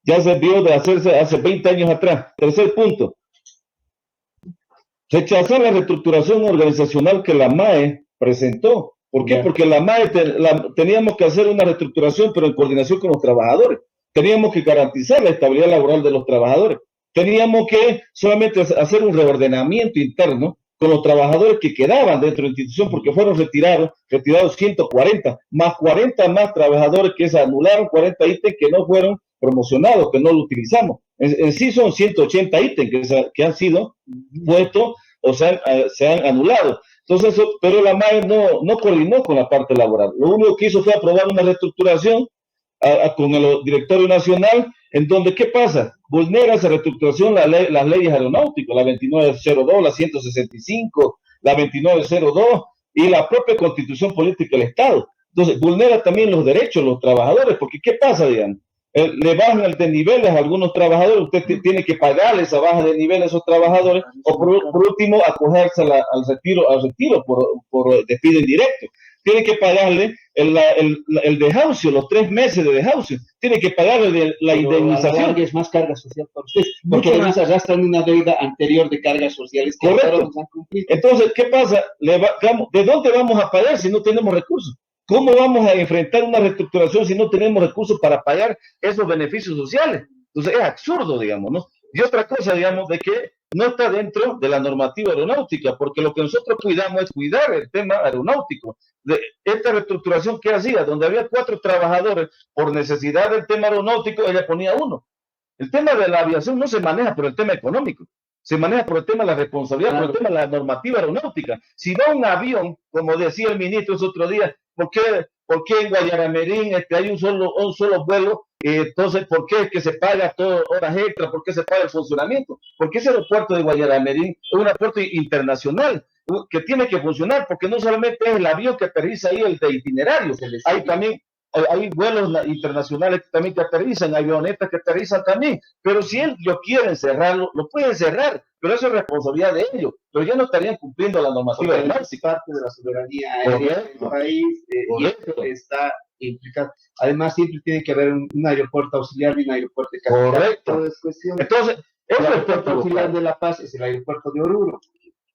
ya se vio de hacerse hace 20 años atrás. Tercer punto, rechazar la reestructuración organizacional que la MAE presentó. ¿Por qué? Porque la MAE teníamos que hacer una reestructuración, pero en coordinación con los trabajadores. Teníamos que garantizar la estabilidad laboral de los trabajadores. Teníamos que solamente hacer un reordenamiento interno con los trabajadores que quedaban dentro de la institución, porque fueron retirados 140, más 40 más trabajadores que se anularon, 40 ítems que no fueron promocionados, que no lo utilizamos. En sí son 180 ítems que han sido puestos o se han anulado. Entonces, pero la MAE no coordinó con la parte laboral. Lo único que hizo fue aprobar una reestructuración con el directorio nacional, en donde, ¿qué pasa? Vulnera esa reestructuración las leyes aeronáuticas, la 2902, la 165, la 2902 y la propia Constitución Política del Estado. Entonces, vulnera también los derechos de los trabajadores, porque ¿qué pasa, digamos? Le bajan el de niveles a algunos trabajadores, usted tiene que pagarle esa baja de nivel a esos trabajadores, o por último, acogerse al retiro por despido indirecto. Tiene que pagarle el desahucio, los 3 meses de desahucio, tiene que pagarle la indemnización. Es más carga social para ustedes, porque además arrastran una deuda anterior de cargas sociales que ahora nos han cumplido. Entonces, ¿qué pasa? ¿De dónde vamos a pagar si no tenemos recursos? ¿Cómo vamos a enfrentar una reestructuración si no tenemos recursos para pagar esos beneficios sociales? Entonces es absurdo, digamos, ¿no? Y otra cosa, digamos, de que no está dentro de la normativa aeronáutica, porque lo que nosotros cuidamos es cuidar el tema aeronáutico. De esta reestructuración que hacía, donde había 4 trabajadores, por necesidad del tema aeronáutico, ella ponía 1. El tema de la aviación no se maneja por el tema económico, se maneja por el tema de la responsabilidad, por el tema de la normativa aeronáutica. Si va un avión, como decía el ministro ese otro día, ¿por qué en Guayaramerín hay un solo vuelo? Entonces, ¿por qué es que se paga todas horas extra? ¿Por qué se paga el funcionamiento? Porque ese aeropuerto de Guayaramerín es un aeropuerto internacional que tiene que funcionar, porque no solamente es el avión que aterriza ahí, el de itinerario, hay también hay vuelos internacionales también que aterrizan, avionetas que aterrizan también, pero si ellos quieren cerrarlo, lo pueden cerrar, pero eso es responsabilidad de ellos, pero ya no estarían cumpliendo la normativa de parte de la soberanía aérea del país, y esto está implicado. Además, siempre tiene que haber un aeropuerto auxiliar y un aeropuerto de capital. Correcto. Entonces, el aeropuerto auxiliar de La Paz es el aeropuerto de Oruro.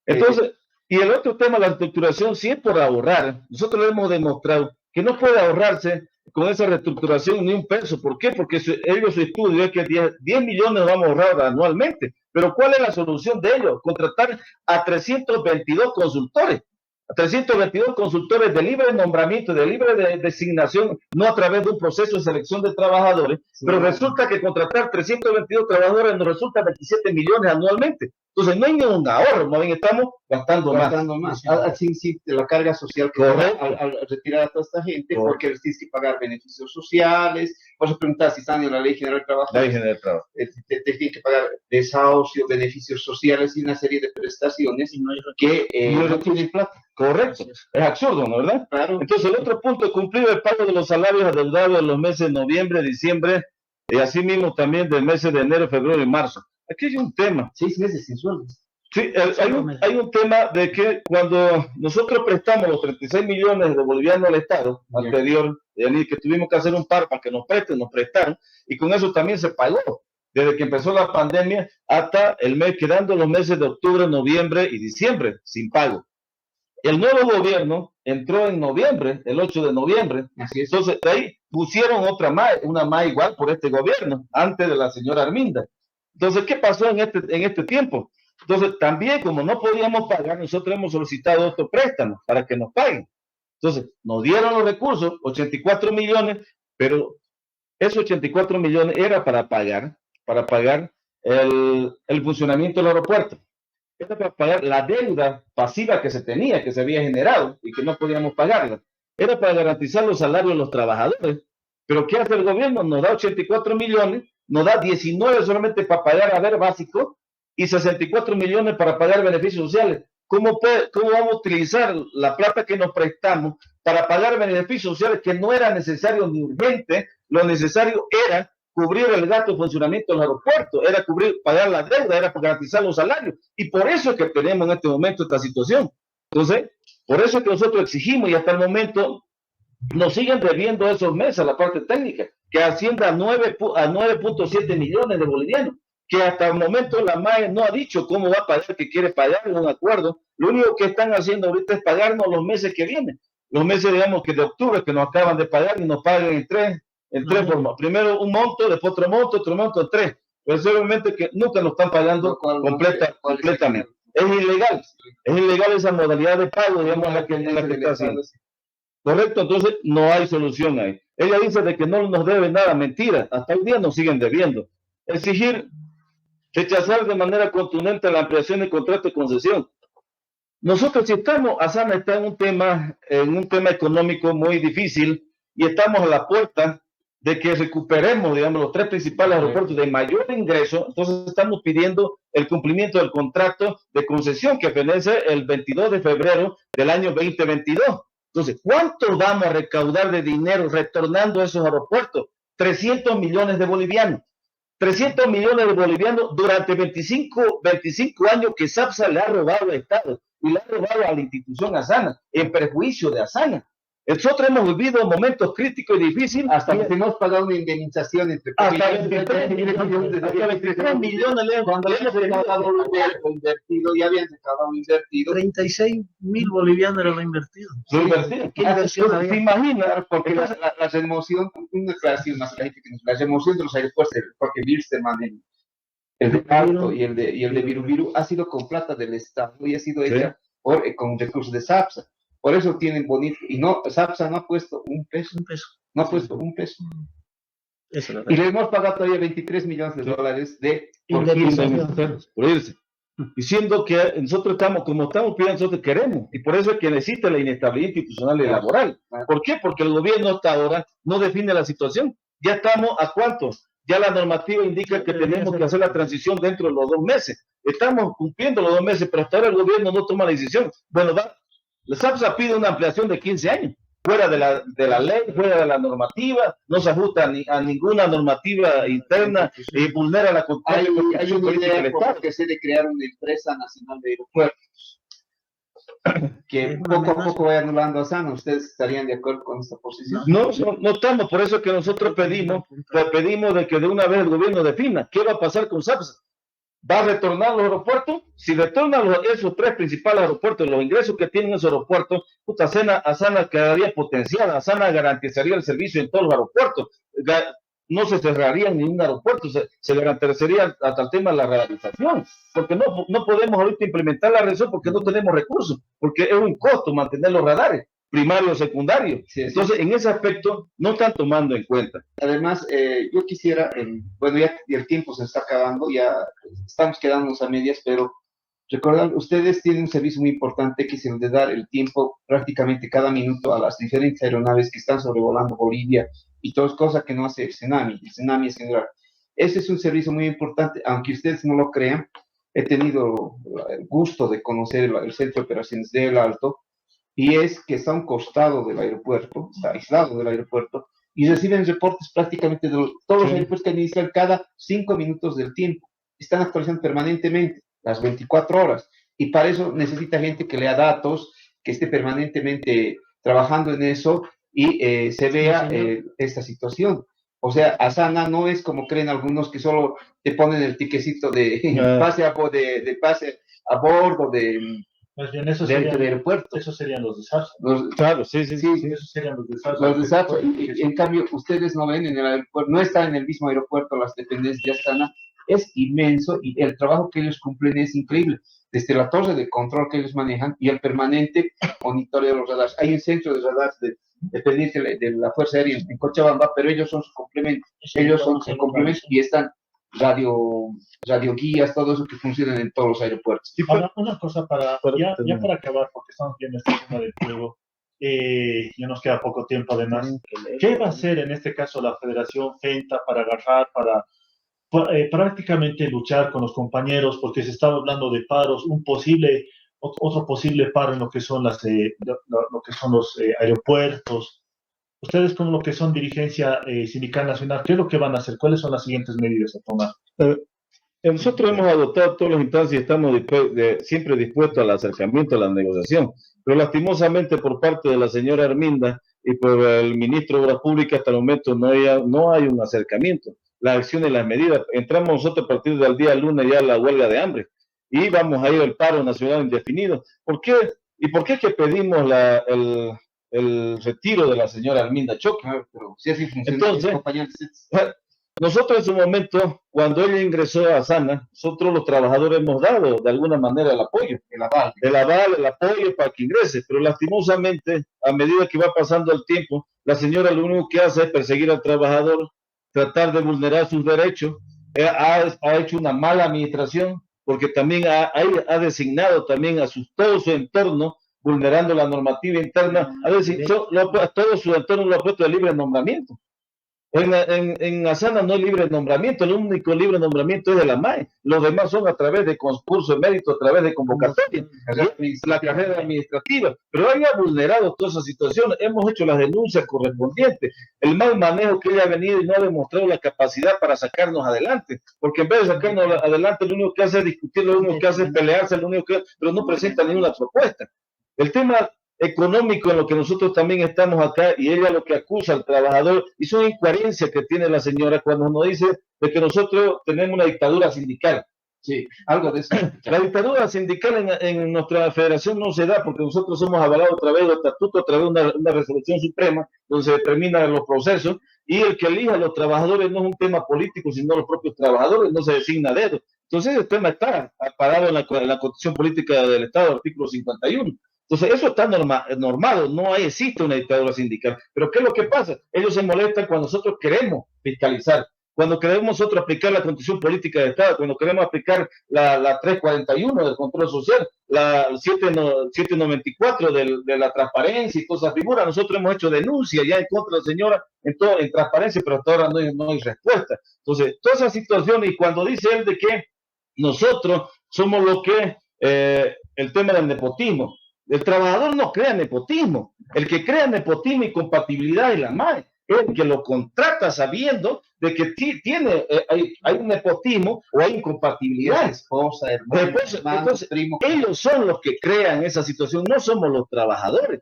Entonces, y el otro tema, la estructuración, si es por ahorrar, nosotros le hemos demostrado que no puede ahorrarse con esa reestructuración ni un peso. ¿Por qué? Porque su estudio es que 10 millones vamos a ahorrar anualmente. Pero ¿cuál es la solución de ello? Contratar a 322 consultores. A 322 consultores de libre nombramiento, de libre designación, no a través de un proceso de selección de trabajadores, pero resulta que contratar 322 trabajadores nos resulta 27 millones anualmente. Entonces no hay ningún ahorro, más bien estamos gastando más. Así existe la carga social que al retirar a toda esta gente, porque les tienes que pagar beneficios sociales. Por eso preguntar si están en la Ley General del Trabajo. La Ley General del Trabajo. Te tienen que pagar desahucio, beneficios sociales y una serie de prestaciones que no tienen plata. Correcto, es absurdo, ¿no? ¿Verdad? Claro. Entonces el otro punto, cumplir el pago de los salarios adeudados en los meses de noviembre, diciembre, y así mismo también del mes de enero, febrero y marzo. Aquí hay un tema. 6 meses sin sueldos. Sí, hay un tema de que cuando nosotros prestamos los 36 millones de bolivianos al Estado anterior, que tuvimos que hacer un par para que nos prestaron, y con eso también se pagó. Desde que empezó la pandemia hasta el mes, quedando los meses de octubre, noviembre y diciembre sin pago. El nuevo gobierno entró en noviembre, el 8 de noviembre. Así es. Entonces, de ahí pusieron una MAE igual por este gobierno, antes de la señora Arminda. Entonces, ¿qué pasó en este tiempo? Entonces, también como no podíamos pagar, nosotros hemos solicitado estos préstamos para que nos paguen. Entonces, nos dieron los recursos, 84 millones, pero esos 84 millones era para pagar el funcionamiento del aeropuerto. Era para pagar la deuda pasiva que se tenía, que se había generado y que no podíamos pagarla. Era para garantizar los salarios de los trabajadores. Pero ¿qué hace el gobierno? Nos da 84 millones, nos da 19 solamente para pagar haber básico y 64 millones para pagar beneficios sociales. ¿Cómo vamos a utilizar la plata que nos prestamos para pagar beneficios sociales que no era necesario ni urgente? Lo necesario era cubrir el gasto de funcionamiento del aeropuerto, era cubrir, pagar la deuda, era garantizar los salarios. Y por eso es que tenemos en este momento esta situación. Entonces, por eso es que nosotros exigimos, y hasta el momento nos siguen debiendo esos meses a la parte técnica, que asciende a 9.7 millones de bolivianos, que hasta el momento la MAE no ha dicho cómo va a pagar, que quiere pagar en un acuerdo. Lo único que están haciendo ahorita es pagarnos los meses que vienen, los meses, digamos, que de octubre, que nos acaban de pagar y nos pagan en tres formas. Primero un monto, después otro monto, tres. Pero obviamente que nunca nos están pagando completamente. Es ilegal esa modalidad de pago, digamos, la que está haciendo. Correcto, entonces no hay solución ahí. Ella dice de que no nos debe nada, mentira, hasta el día nos siguen debiendo. Exigir, rechazar de manera contundente la ampliación de contrato de concesión. Nosotros, si estamos, Asana está en un tema económico muy difícil y estamos a la puerta de que recuperemos, digamos, los tres principales aeropuertos de mayor ingreso. Entonces estamos pidiendo el cumplimiento del contrato de concesión que vence el 22 de febrero del año 2022. Entonces, ¿cuánto vamos a recaudar de dinero retornando a esos aeropuertos? 300 millones de bolivianos. 300 millones de bolivianos durante 25 años que SAPSA le ha robado al Estado y le ha robado a la institución Asana, en perjuicio de Asana. Nosotros hemos vivido momentos críticos y difíciles. Hasta que hemos pagado una indemnización entre hasta 23 millones cuando le hemos recaudado lo invertido, ya habían recaudado lo invertido. 36.000 bolivianos era lo invertido. Lo invertido. ¿Qué inversión había? ¿Se imagina? Porque la remoción, una aclaración más, la remoción de los aeropuertos, porque Wilstermann, el de Alto y el de Virubiru, ha sido con plata del Estado y ha sido hecha con recursos de SAPSA. Por eso tienen bonito, y no, SAPSA no ha puesto un peso. No ha puesto un peso. Eso y le hemos pagado todavía 23 millones de dólares por irse. Diciendo que nosotros estamos pidiendo, nosotros queremos, y por eso es que necesita la inestabilidad institucional y laboral. ¿Por qué? Porque el gobierno hasta ahora no define la situación. Ya estamos a cuántos. Ya la normativa indica que tenemos que hacer la transición dentro de los 2 meses. Estamos cumpliendo los 2 meses, pero hasta ahora el gobierno no toma la decisión. Bueno, la SAPSA pide una ampliación de 15 años, fuera de la ley, fuera de la normativa, no se ajusta a ninguna normativa interna y vulnera la constitución. Hay una idea que se de crear una empresa nacional de aeropuertos que poco a poco vaya anulando a Asana. ¿Ustedes estarían de acuerdo con esta posición? No estamos, por eso es que nosotros pedimos de que de una vez el gobierno defina qué va a pasar con SAPSA. ¿Va a retornar los aeropuertos? Si retornan esos 3 principales aeropuertos, los ingresos que tienen esos aeropuertos, Asana quedaría potenciada, Asana garantizaría el servicio en todos los aeropuertos, no se cerraría en ningún aeropuerto, se garantizaría hasta el tema de la realización, porque no podemos ahorita implementar la región porque no tenemos recursos, porque es un costo mantener los radares primario o secundario. Entonces, en ese aspecto, no están tomando en cuenta. Además, yo quisiera, bueno, ya el tiempo se está acabando, ya estamos quedándonos a medias, pero recordar, ustedes tienen un servicio muy importante que es el de dar el tiempo prácticamente cada minuto a las diferentes aeronaves que están sobrevolando Bolivia y todas cosas que no hace el Senami es general. Ese es un servicio muy importante, aunque ustedes no lo crean. He tenido el gusto de conocer el Centro de Operaciones del Alto, y es que está a un costado del aeropuerto, está aislado del aeropuerto, y reciben reportes prácticamente de todos los aeropuertos que administran cada 5 minutos del tiempo. Están actualizando permanentemente, las 24 horas, y para eso necesita gente que lea datos, que esté permanentemente trabajando en eso, y se vea esta situación. O sea, Asana no es como creen algunos que solo te ponen el tiquecito de pase a bordo de... Más bien, esos serían los desastres. Claro, sí. Esos serían los desastres. Los desastres. En cambio, ustedes no ven en el aeropuerto, no están en el mismo aeropuerto las dependencias de Asana, es inmenso y el trabajo que ellos cumplen es increíble. Desde la torre de control que ellos manejan y el permanente monitoreo de los radares. Hay un centro de radares dependiente de la Fuerza Aérea en Cochabamba, pero ellos son su complemento. Ellos son su complemento y están radioguías, todo eso que funcionan en todos los aeropuertos. Ahora, una cosa ya para acabar, porque estamos viendo este tema del juego, ya nos queda poco tiempo además. ¿Qué va a hacer en este caso la Federación FENTA para agarrar, para prácticamente luchar con los compañeros? Porque se estaba hablando de paros, otro posible paro en lo que son los aeropuertos. Ustedes como lo que son dirigencia sindical nacional, ¿qué es lo que van a hacer? ¿Cuáles son las siguientes medidas a tomar? Nosotros hemos adoptado todas las instancias y estamos siempre dispuestos al acercamiento, a la negociación, pero lastimosamente por parte de la señora Arminda y por el ministro de Obras Públicas hasta el momento no hay un acercamiento. Las acciones y las medidas, entramos nosotros a partir del día lunes ya a la huelga de hambre y vamos a ir al paro nacional indefinido. ¿Por qué? ¿Y por qué es que pedimos el retiro de la señora Arminda Choque? Pero si así funciona, Entonces, compañeros, nosotros en su momento, cuando ella ingresó a Sana, nosotros los trabajadores hemos dado de alguna manera el apoyo, el apoyo para que ingrese, pero lastimosamente, a medida que va pasando el tiempo, la señora lo único que hace es perseguir al trabajador, tratar de vulnerar sus derechos, ha hecho una mala administración, porque también ha designado también a todo su entorno, vulnerando la normativa interna, todo su entorno lo ha puesto de libre nombramiento. En Asana no hay libre nombramiento, el único libre nombramiento es de la MAE, los demás son a través de concurso de mérito, a través de convocatoria, la carrera administrativa, pero ella ha vulnerado toda esa situación, hemos hecho las denuncias correspondientes, el mal manejo que ella ha venido y no ha demostrado la capacidad para sacarnos adelante, porque en vez de sacarnos adelante lo único que hace es discutir, lo único que hace es pelearse, pero no presenta ninguna propuesta. El tema económico en lo que nosotros también estamos acá y ella lo que acusa al trabajador y son incoherencias que tiene la señora cuando nos dice de que nosotros tenemos una dictadura sindical. sí, algo de eso. La dictadura sindical en nuestra federación no se da porque nosotros hemos avalado a través del estatuto, a través de una resolución suprema donde se determinan los procesos y el que elija a los trabajadores no es un tema político sino los propios trabajadores, no se designa dedo. Entonces el tema está parado en la Constitución Política del Estado, artículo 51. Entonces, eso está normado, no existe una dictadura sindical. Pero ¿qué es lo que pasa? Ellos se molestan cuando nosotros queremos fiscalizar, cuando queremos nosotros aplicar la Constitución Política del Estado, cuando queremos aplicar la 341 del control social, la 794 de la transparencia y todas esas figuras. Nosotros hemos hecho denuncia ya en contra de la señora en transparencia, pero hasta ahora no hay respuesta. Entonces, todas esas situaciones, y cuando dice él de que nosotros somos lo que el tema del nepotismo, el trabajador no crea nepotismo. El que crea nepotismo y compatibilidad es la MAE. Es el que lo contrata sabiendo de que hay un nepotismo o hay incompatibilidad. Esposa, hermano, entonces, ellos son los que crean esa situación, no somos los trabajadores.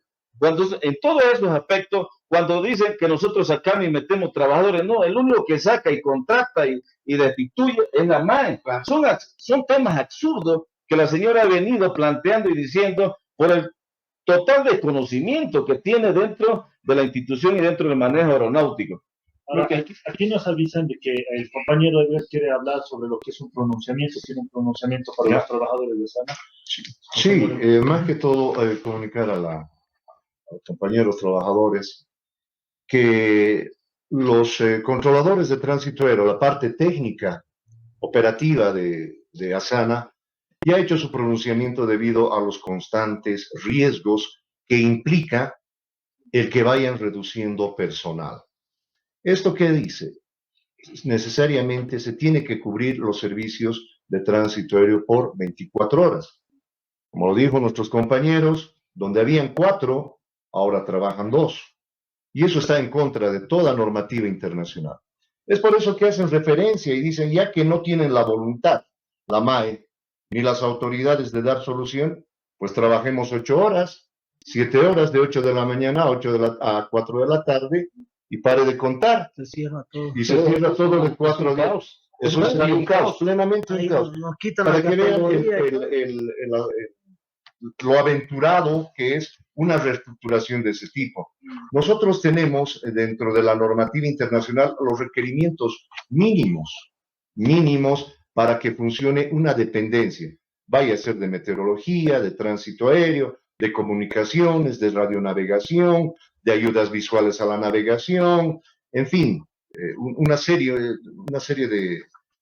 En todos esos aspectos, cuando dicen que nosotros sacamos y metemos trabajadores, no, el único que saca y contrata y destituye es la MAE. Son temas absurdos que la señora ha venido planteando y diciendo por el total desconocimiento que tiene dentro de la institución y dentro del manejo aeronáutico. Ahora, aquí nos avisan de que el compañero Edgar quiere hablar sobre lo que es un pronunciamiento, tiene un pronunciamiento para los trabajadores de Sana. Sí, más que todo comunicar a los compañeros trabajadores que los controladores de tránsito aéreo, la parte técnica operativa de Asana, ya ha hecho su pronunciamiento debido a los constantes riesgos que implica el que vayan reduciendo personal. ¿Esto qué dice? Necesariamente se tiene que cubrir los servicios de tránsito aéreo por 24 horas. Como lo dijo nuestros compañeros, donde habían 4, ahora trabajan 2. Y eso está en contra de toda normativa internacional. Es por eso que hacen referencia y dicen, ya que no tienen la voluntad, la MAE, ni las autoridades de dar solución, pues trabajemos 8 horas, 7 horas de 8 de la mañana a 4 de la tarde y pare de contar. Se cierra todo. Y se cierra todo de 4 días. Eso es un caos, plenamente un caos. Nos quitan Para la que vean categoría. lo aventurado que es una reestructuración de ese tipo. Nosotros tenemos dentro de la normativa internacional los requerimientos mínimos para que funcione una dependencia, vaya a ser de meteorología, de tránsito aéreo, de comunicaciones, de radionavegación, de ayudas visuales a la navegación, en fin, una serie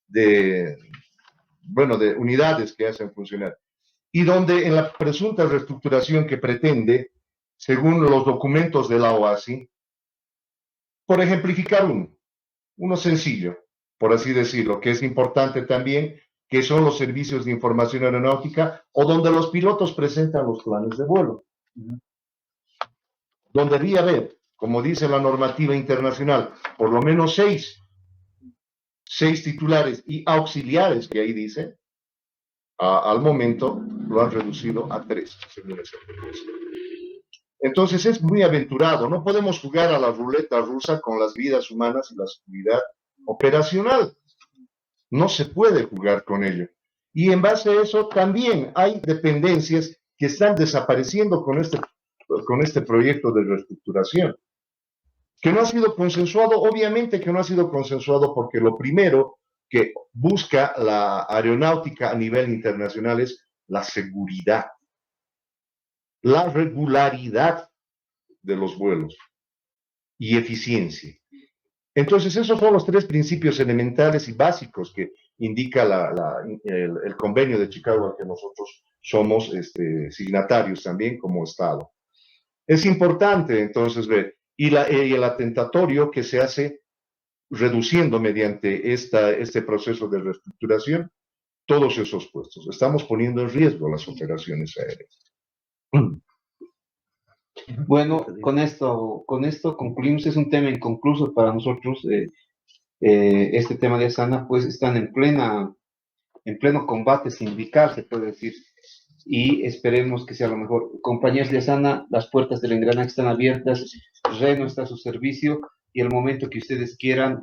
de unidades que hacen funcionar. Y donde en la presunta reestructuración que pretende, según los documentos de la OASI, por ejemplificar uno sencillo, por así decirlo, que es importante también, que son los servicios de información aeronáutica o donde los pilotos presentan los planes de vuelo. Donde debía haber como dice la normativa internacional, por lo menos seis titulares y auxiliares, que ahí dice, al momento lo han reducido a 3, según esa propuesta. Entonces es muy aventurado, no podemos jugar a la ruleta rusa con las vidas humanas y la seguridad operacional. No se puede jugar con ello. Y en base a eso también hay dependencias que están desapareciendo con este proyecto de reestructuración, que no ha sido consensuado, obviamente que no ha sido consensuado porque lo primero que busca la aeronáutica a nivel internacional es la seguridad, la regularidad de los vuelos y eficiencia. Entonces, esos son los 3 principios elementales y básicos que indica el convenio de Chicago al que nosotros somos signatarios también como Estado. Es importante, entonces, ver, y el atentatorio que se hace reduciendo mediante este proceso de reestructuración todos esos puestos. Estamos poniendo en riesgo las operaciones aéreas. Bueno, con esto concluimos. Es un tema inconcluso para nosotros. Este tema de Asana, pues están en pleno combate sindical, se puede decir, y esperemos que sea lo mejor. Compañeros de Asana, las puertas del engranaje están abiertas, Reno está a su servicio, y el momento que ustedes quieran,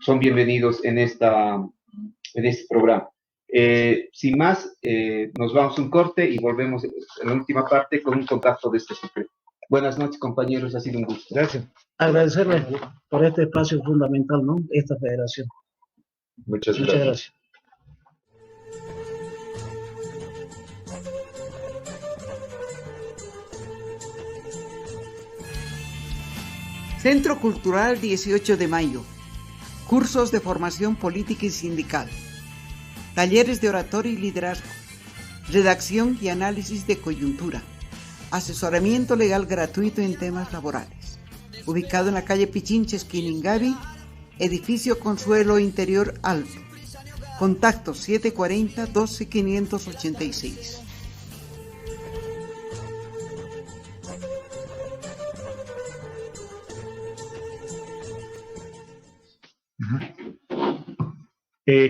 son bienvenidos en este programa. Sin más, nos vamos a un corte y volvemos en la última parte con un contacto de este secreto. Buenas noches, compañeros, ha sido un gusto. Gracias. Agradecerle por este espacio fundamental, ¿no? Esta federación. Muchas Muchas gracias. gracias. Centro Cultural 18 de Mayo. Cursos de formación política y sindical. Talleres de oratoria y liderazgo. Redacción y análisis de coyuntura. Asesoramiento legal gratuito en temas laborales. Ubicado en la calle Pichincha, esquina Ingavi, edificio Consuelo Interior Alto. Contacto 740-12-586.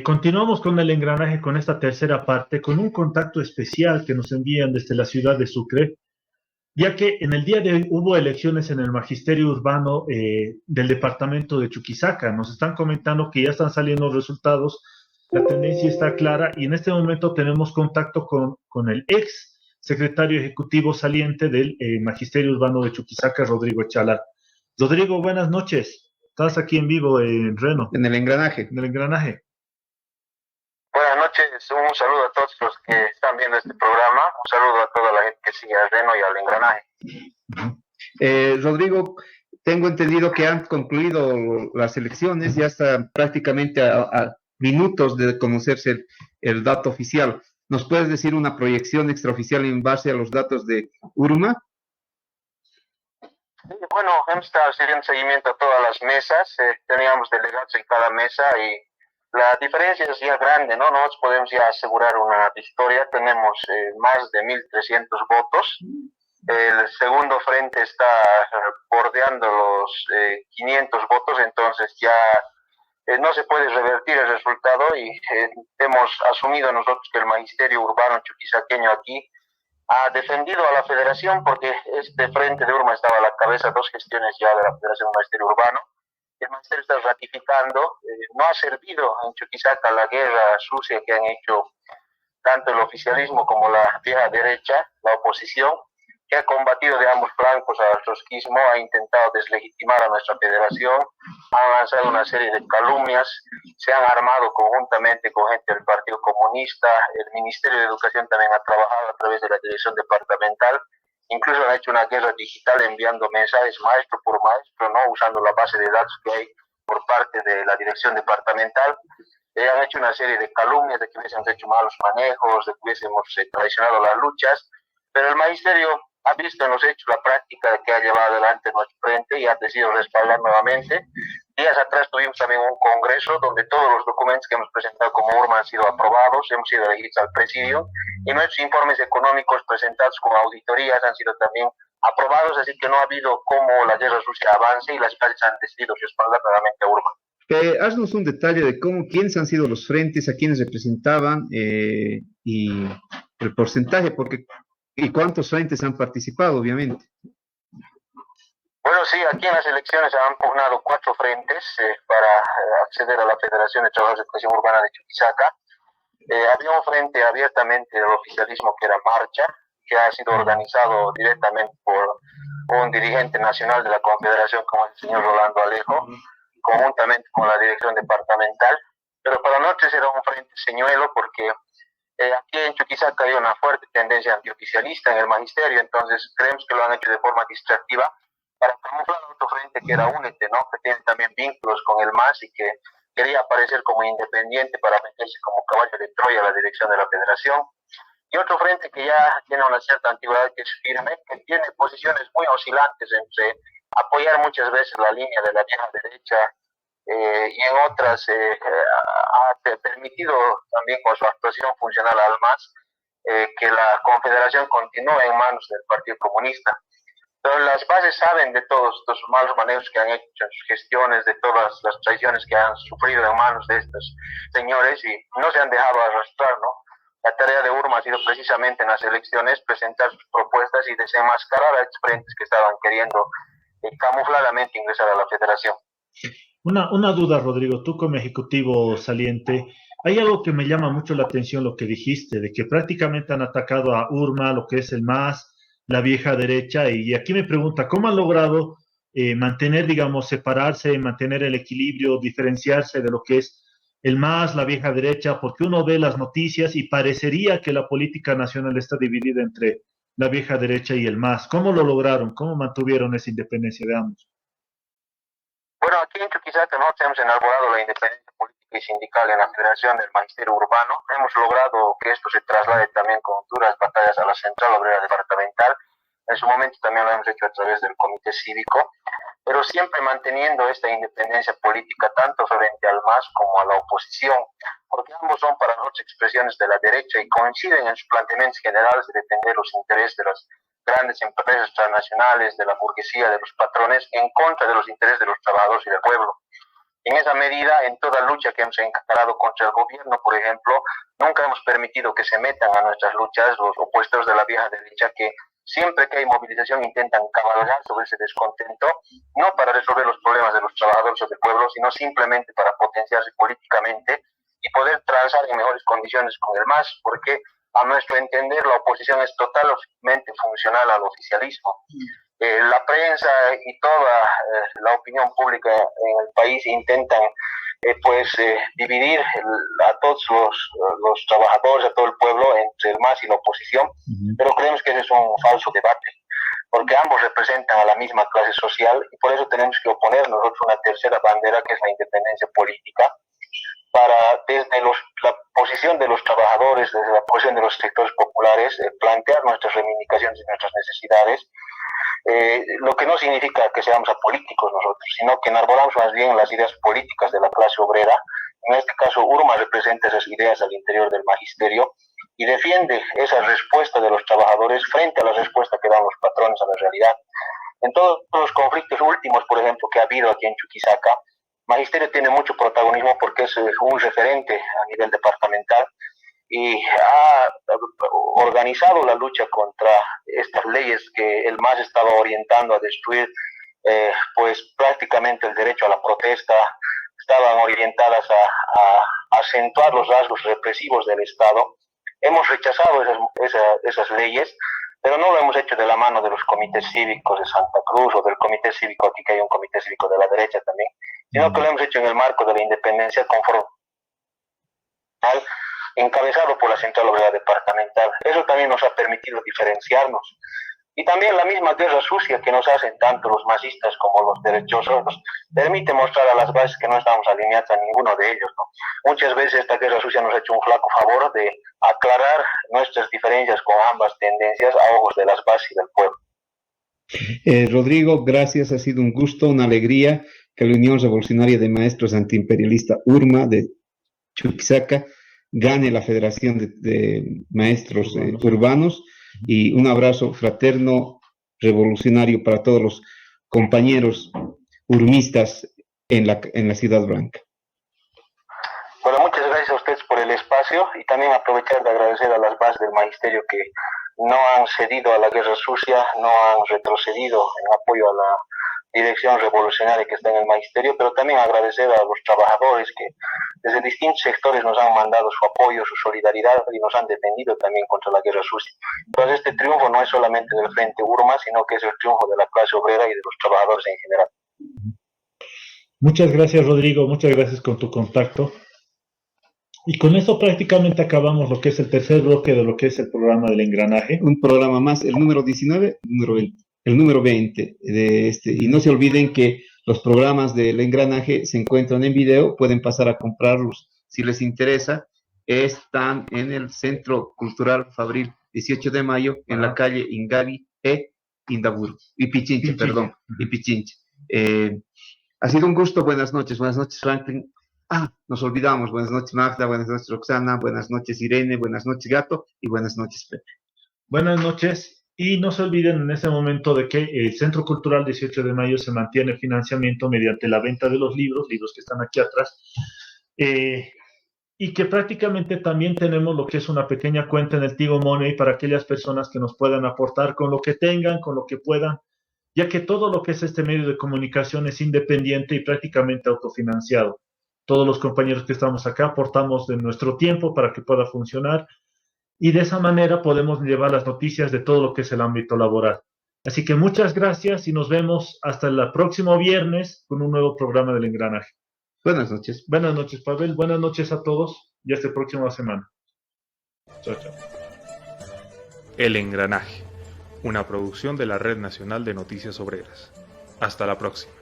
Continuamos con el engranaje, con esta tercera parte, con un contacto especial que nos envían desde la ciudad de Sucre, ya que en el día de hoy hubo elecciones en el magisterio urbano del departamento de Chuquisaca. Nos están comentando que ya están saliendo los resultados, la tendencia está clara y en este momento tenemos contacto con el ex secretario ejecutivo saliente del magisterio urbano de Chuquisaca, Rodrigo Echala. Rodrigo, buenas noches. Estás aquí en vivo en Reno. En el engranaje. En el engranaje. Buenas noches, un saludo a todos los que están viendo este programa, un saludo a toda la gente que sigue al Reno y al engranaje. Rodrigo, tengo entendido que han concluido las elecciones, ya está prácticamente a minutos de conocerse el dato oficial. ¿Nos puedes decir una proyección extraoficial en base a los datos de URMA? Sí, bueno, hemos estado haciendo seguimiento a todas las mesas, teníamos delegados en cada mesa y la diferencia es ya grande, ¿no? Nosotros podemos ya asegurar una victoria, tenemos más de 1.300 votos. El segundo frente está bordeando los 500 votos, entonces ya no se puede revertir el resultado y hemos asumido nosotros que el magisterio urbano chuquisaqueño aquí ha defendido a la federación porque este frente de URMA estaba a la cabeza 2 gestiones ya de la Federación Magisterio Urbano. El magisterio está ratificando, no ha servido en Chuquisaca la guerra sucia que han hecho tanto el oficialismo como la vieja derecha, la oposición, que ha combatido de ambos flancos al trotskismo, ha intentado deslegitimar a nuestra federación, han lanzado una serie de calumnias, se han armado conjuntamente con gente del Partido Comunista, el Ministerio de Educación también ha trabajado a través de la dirección departamental, incluso han hecho una guerra digital enviando mensajes maestro por maestro, ¿no? Usando la base de datos que hay por parte de la dirección departamental. Han hecho una serie de calumnias de que hubiésemos hecho malos manejos, de que hubiésemos traicionado las luchas, pero el magisterio ha visto en los hechos la práctica que ha llevado adelante nuestro frente y ha decidido respaldar nuevamente. Días atrás tuvimos también un congreso donde todos los documentos que hemos presentado como URMA han sido aprobados, hemos sido elegidos al presidio y nuestros informes económicos presentados como auditorías han sido también aprobados, así que no ha habido cómo la guerra sucia avance y las bases han decidido respaldar nuevamente a Urma. Haznos un detalle de quiénes han sido los frentes, a quiénes representaban y el porcentaje, y cuántos frentes han participado, obviamente. Bueno, sí, aquí en las elecciones han pugnado 4 frentes para acceder a la Federación de Trabajadores de Expresión Urbana de Chuquisaca. Había un frente abiertamente del oficialismo que era Marcha, que ha sido organizado directamente por un dirigente nacional de la Confederación como el señor Rolando Alejo, conjuntamente con la dirección departamental, pero para nosotros era un frente señuelo porque aquí en Chuquisaca hay una fuerte tendencia antioficialista en el magisterio, entonces creemos que lo han hecho de forma distractiva para camuflar a otro frente que era Únete, ¿no? Que tiene también vínculos con el MAS y que quería aparecer como independiente para meterse como caballo de Troya a la dirección de la federación. Y otro frente que ya tiene una cierta antigüedad, que es Firme, que tiene posiciones muy oscilantes entre apoyar muchas veces la línea de la vieja derecha y en otras ha permitido también con su actuación funcional al MAS que la Confederación continúe en manos del Partido Comunista. Pero las bases saben de todos estos malos manejos que han hecho en sus gestiones, de todas las traiciones que han sufrido en manos de estos señores y no se han dejado arrastrar, ¿no? La tarea de Urma ha sido precisamente en las elecciones presentar sus propuestas y desenmascarar a estos frentes que estaban queriendo camufladamente ingresar a la federación. Una duda, Rodrigo, tú como ejecutivo saliente, hay algo que me llama mucho la atención lo que dijiste, de que prácticamente han atacado a Urma, lo que es el MAS, la vieja derecha, y aquí me pregunta, ¿cómo han logrado mantener, digamos, separarse, mantener el equilibrio, diferenciarse de lo que es el MAS, la vieja derecha? Porque uno ve las noticias y parecería que la política nacional está dividida entre la vieja derecha y el MAS. ¿Cómo lo lograron? ¿Cómo mantuvieron esa independencia de ambos? Bueno, aquí en Chuquisaca nosotros hemos enarbolado la independencia política y sindical en la Federación del Magisterio Urbano. Hemos logrado que esto se traslade también con duras batallas a la Central Obrera Departamental. En su momento también lo hemos hecho a través del Comité Cívico, pero siempre manteniendo esta independencia política tanto frente al MAS como a la oposición, porque ambos son para nosotros expresiones de la derecha y coinciden en sus planteamientos generales de defender los intereses de las grandes empresas transnacionales, de la burguesía, de los patrones, en contra de los intereses de los trabajadores y del pueblo. En esa medida, en toda lucha que hemos encarado contra el gobierno, por ejemplo, nunca hemos permitido que se metan a nuestras luchas los opuestos de la vieja derecha que siempre que hay movilización intentan cabalgar sobre ese descontento, no para resolver los problemas de los trabajadores o del pueblo, sino simplemente para potenciarse políticamente y poder transar en mejores condiciones con el MAS, porque a nuestro entender la oposición es totalmente funcional al oficialismo. La prensa y toda la opinión pública en el país intentan dividir a todos los trabajadores, a todo el pueblo entre el MAS y la oposición, pero creemos que ese es un falso debate, porque ambos representan a la misma clase social y por eso tenemos que oponer nosotros una tercera bandera que es la independencia política, para desde la posición de los trabajadores, desde la posición de los sectores populares, plantear nuestras reivindicaciones y nuestras necesidades, lo que no significa que seamos apolíticos nosotros, sino que enarbolamos más bien las ideas políticas de la clase obrera. En este caso, Urma representa esas ideas al interior del magisterio y defiende esa respuesta de los trabajadores frente a la respuesta que dan los patrones a la realidad. En todos los conflictos últimos, por ejemplo, que ha habido aquí en Chuquisaca, Magisterio tiene mucho protagonismo porque es un referente a nivel departamental y ha organizado la lucha contra estas leyes que el MAS estaba orientando a destruir, pues prácticamente el derecho a la protesta, estaban orientadas a acentuar los rasgos represivos del Estado. Hemos rechazado esas leyes, pero no lo hemos hecho de la mano de los comités cívicos de Santa Cruz o del comité cívico, aquí que hay un comité cívico de la derecha también, sino que lo hemos hecho en el marco de la independencia conforme encabezado por la Central Obrera Departamental. Eso también nos ha permitido diferenciarnos. Y también la misma guerra sucia que nos hacen tanto los masistas como los derechosos nos permite mostrar a las bases que no estamos alineados a ninguno de ellos, ¿no? Muchas veces esta guerra sucia nos ha hecho un flaco favor de aclarar nuestras diferencias con ambas tendencias a ojos de las bases y del pueblo. Rodrigo, gracias, ha sido un gusto, una alegría que la Unión Revolucionaria de Maestros Antiimperialista URMA de Chuquisaca gane la Federación de Maestros Urbanos, y un abrazo fraterno revolucionario para todos los compañeros urmistas en la Ciudad Blanca. Bueno, muchas gracias a ustedes por el espacio y también aprovechar de agradecer a las bases del magisterio que no han cedido a la guerra sucia, no han retrocedido en apoyo a la dirección revolucionaria que está en el magisterio, pero también agradecer a los trabajadores que desde distintos sectores nos han mandado su apoyo, su solidaridad y nos han defendido también contra la guerra sucia. Entonces este triunfo no es solamente del Frente Urma, sino que es el triunfo de la clase obrera y de los trabajadores en general. Muchas gracias, Rodrigo, muchas gracias con tu contacto. Y con eso prácticamente acabamos lo que es el tercer bloque de lo que es el programa del engranaje. Un programa más, el número 19, el número 20 de este. Y no se olviden que los programas del engranaje se encuentran en video, pueden pasar a comprarlos si les interesa. Están en el Centro Cultural Fabril 18 de Mayo, en la calle Ingavi Indabur, y Pichinche, perdón, y Pichinche. Ha sido un gusto, buenas noches Franklin. Nos olvidamos, buenas noches Magda, buenas noches Roxana, buenas noches Irene, buenas noches Gato y buenas noches Pepe. Buenas noches y no se olviden en ese momento de que el Centro Cultural 18 de Mayo se mantiene financiamiento mediante la venta de los libros que están aquí atrás, y que prácticamente también tenemos lo que es una pequeña cuenta en el Tigo Money para aquellas personas que nos puedan aportar con lo que tengan, con lo que puedan, ya que todo lo que es este medio de comunicación es independiente y prácticamente autofinanciado. Todos los compañeros que estamos acá aportamos de nuestro tiempo para que pueda funcionar y de esa manera podemos llevar las noticias de todo lo que es el ámbito laboral. Así que muchas gracias y nos vemos hasta el próximo viernes con un nuevo programa del engranaje. Buenas noches. Buenas noches, Pavel. Buenas noches a todos y hasta la próxima semana. Chao, chao. El engranaje, una producción de la Red Nacional de Noticias Obreras. Hasta la próxima.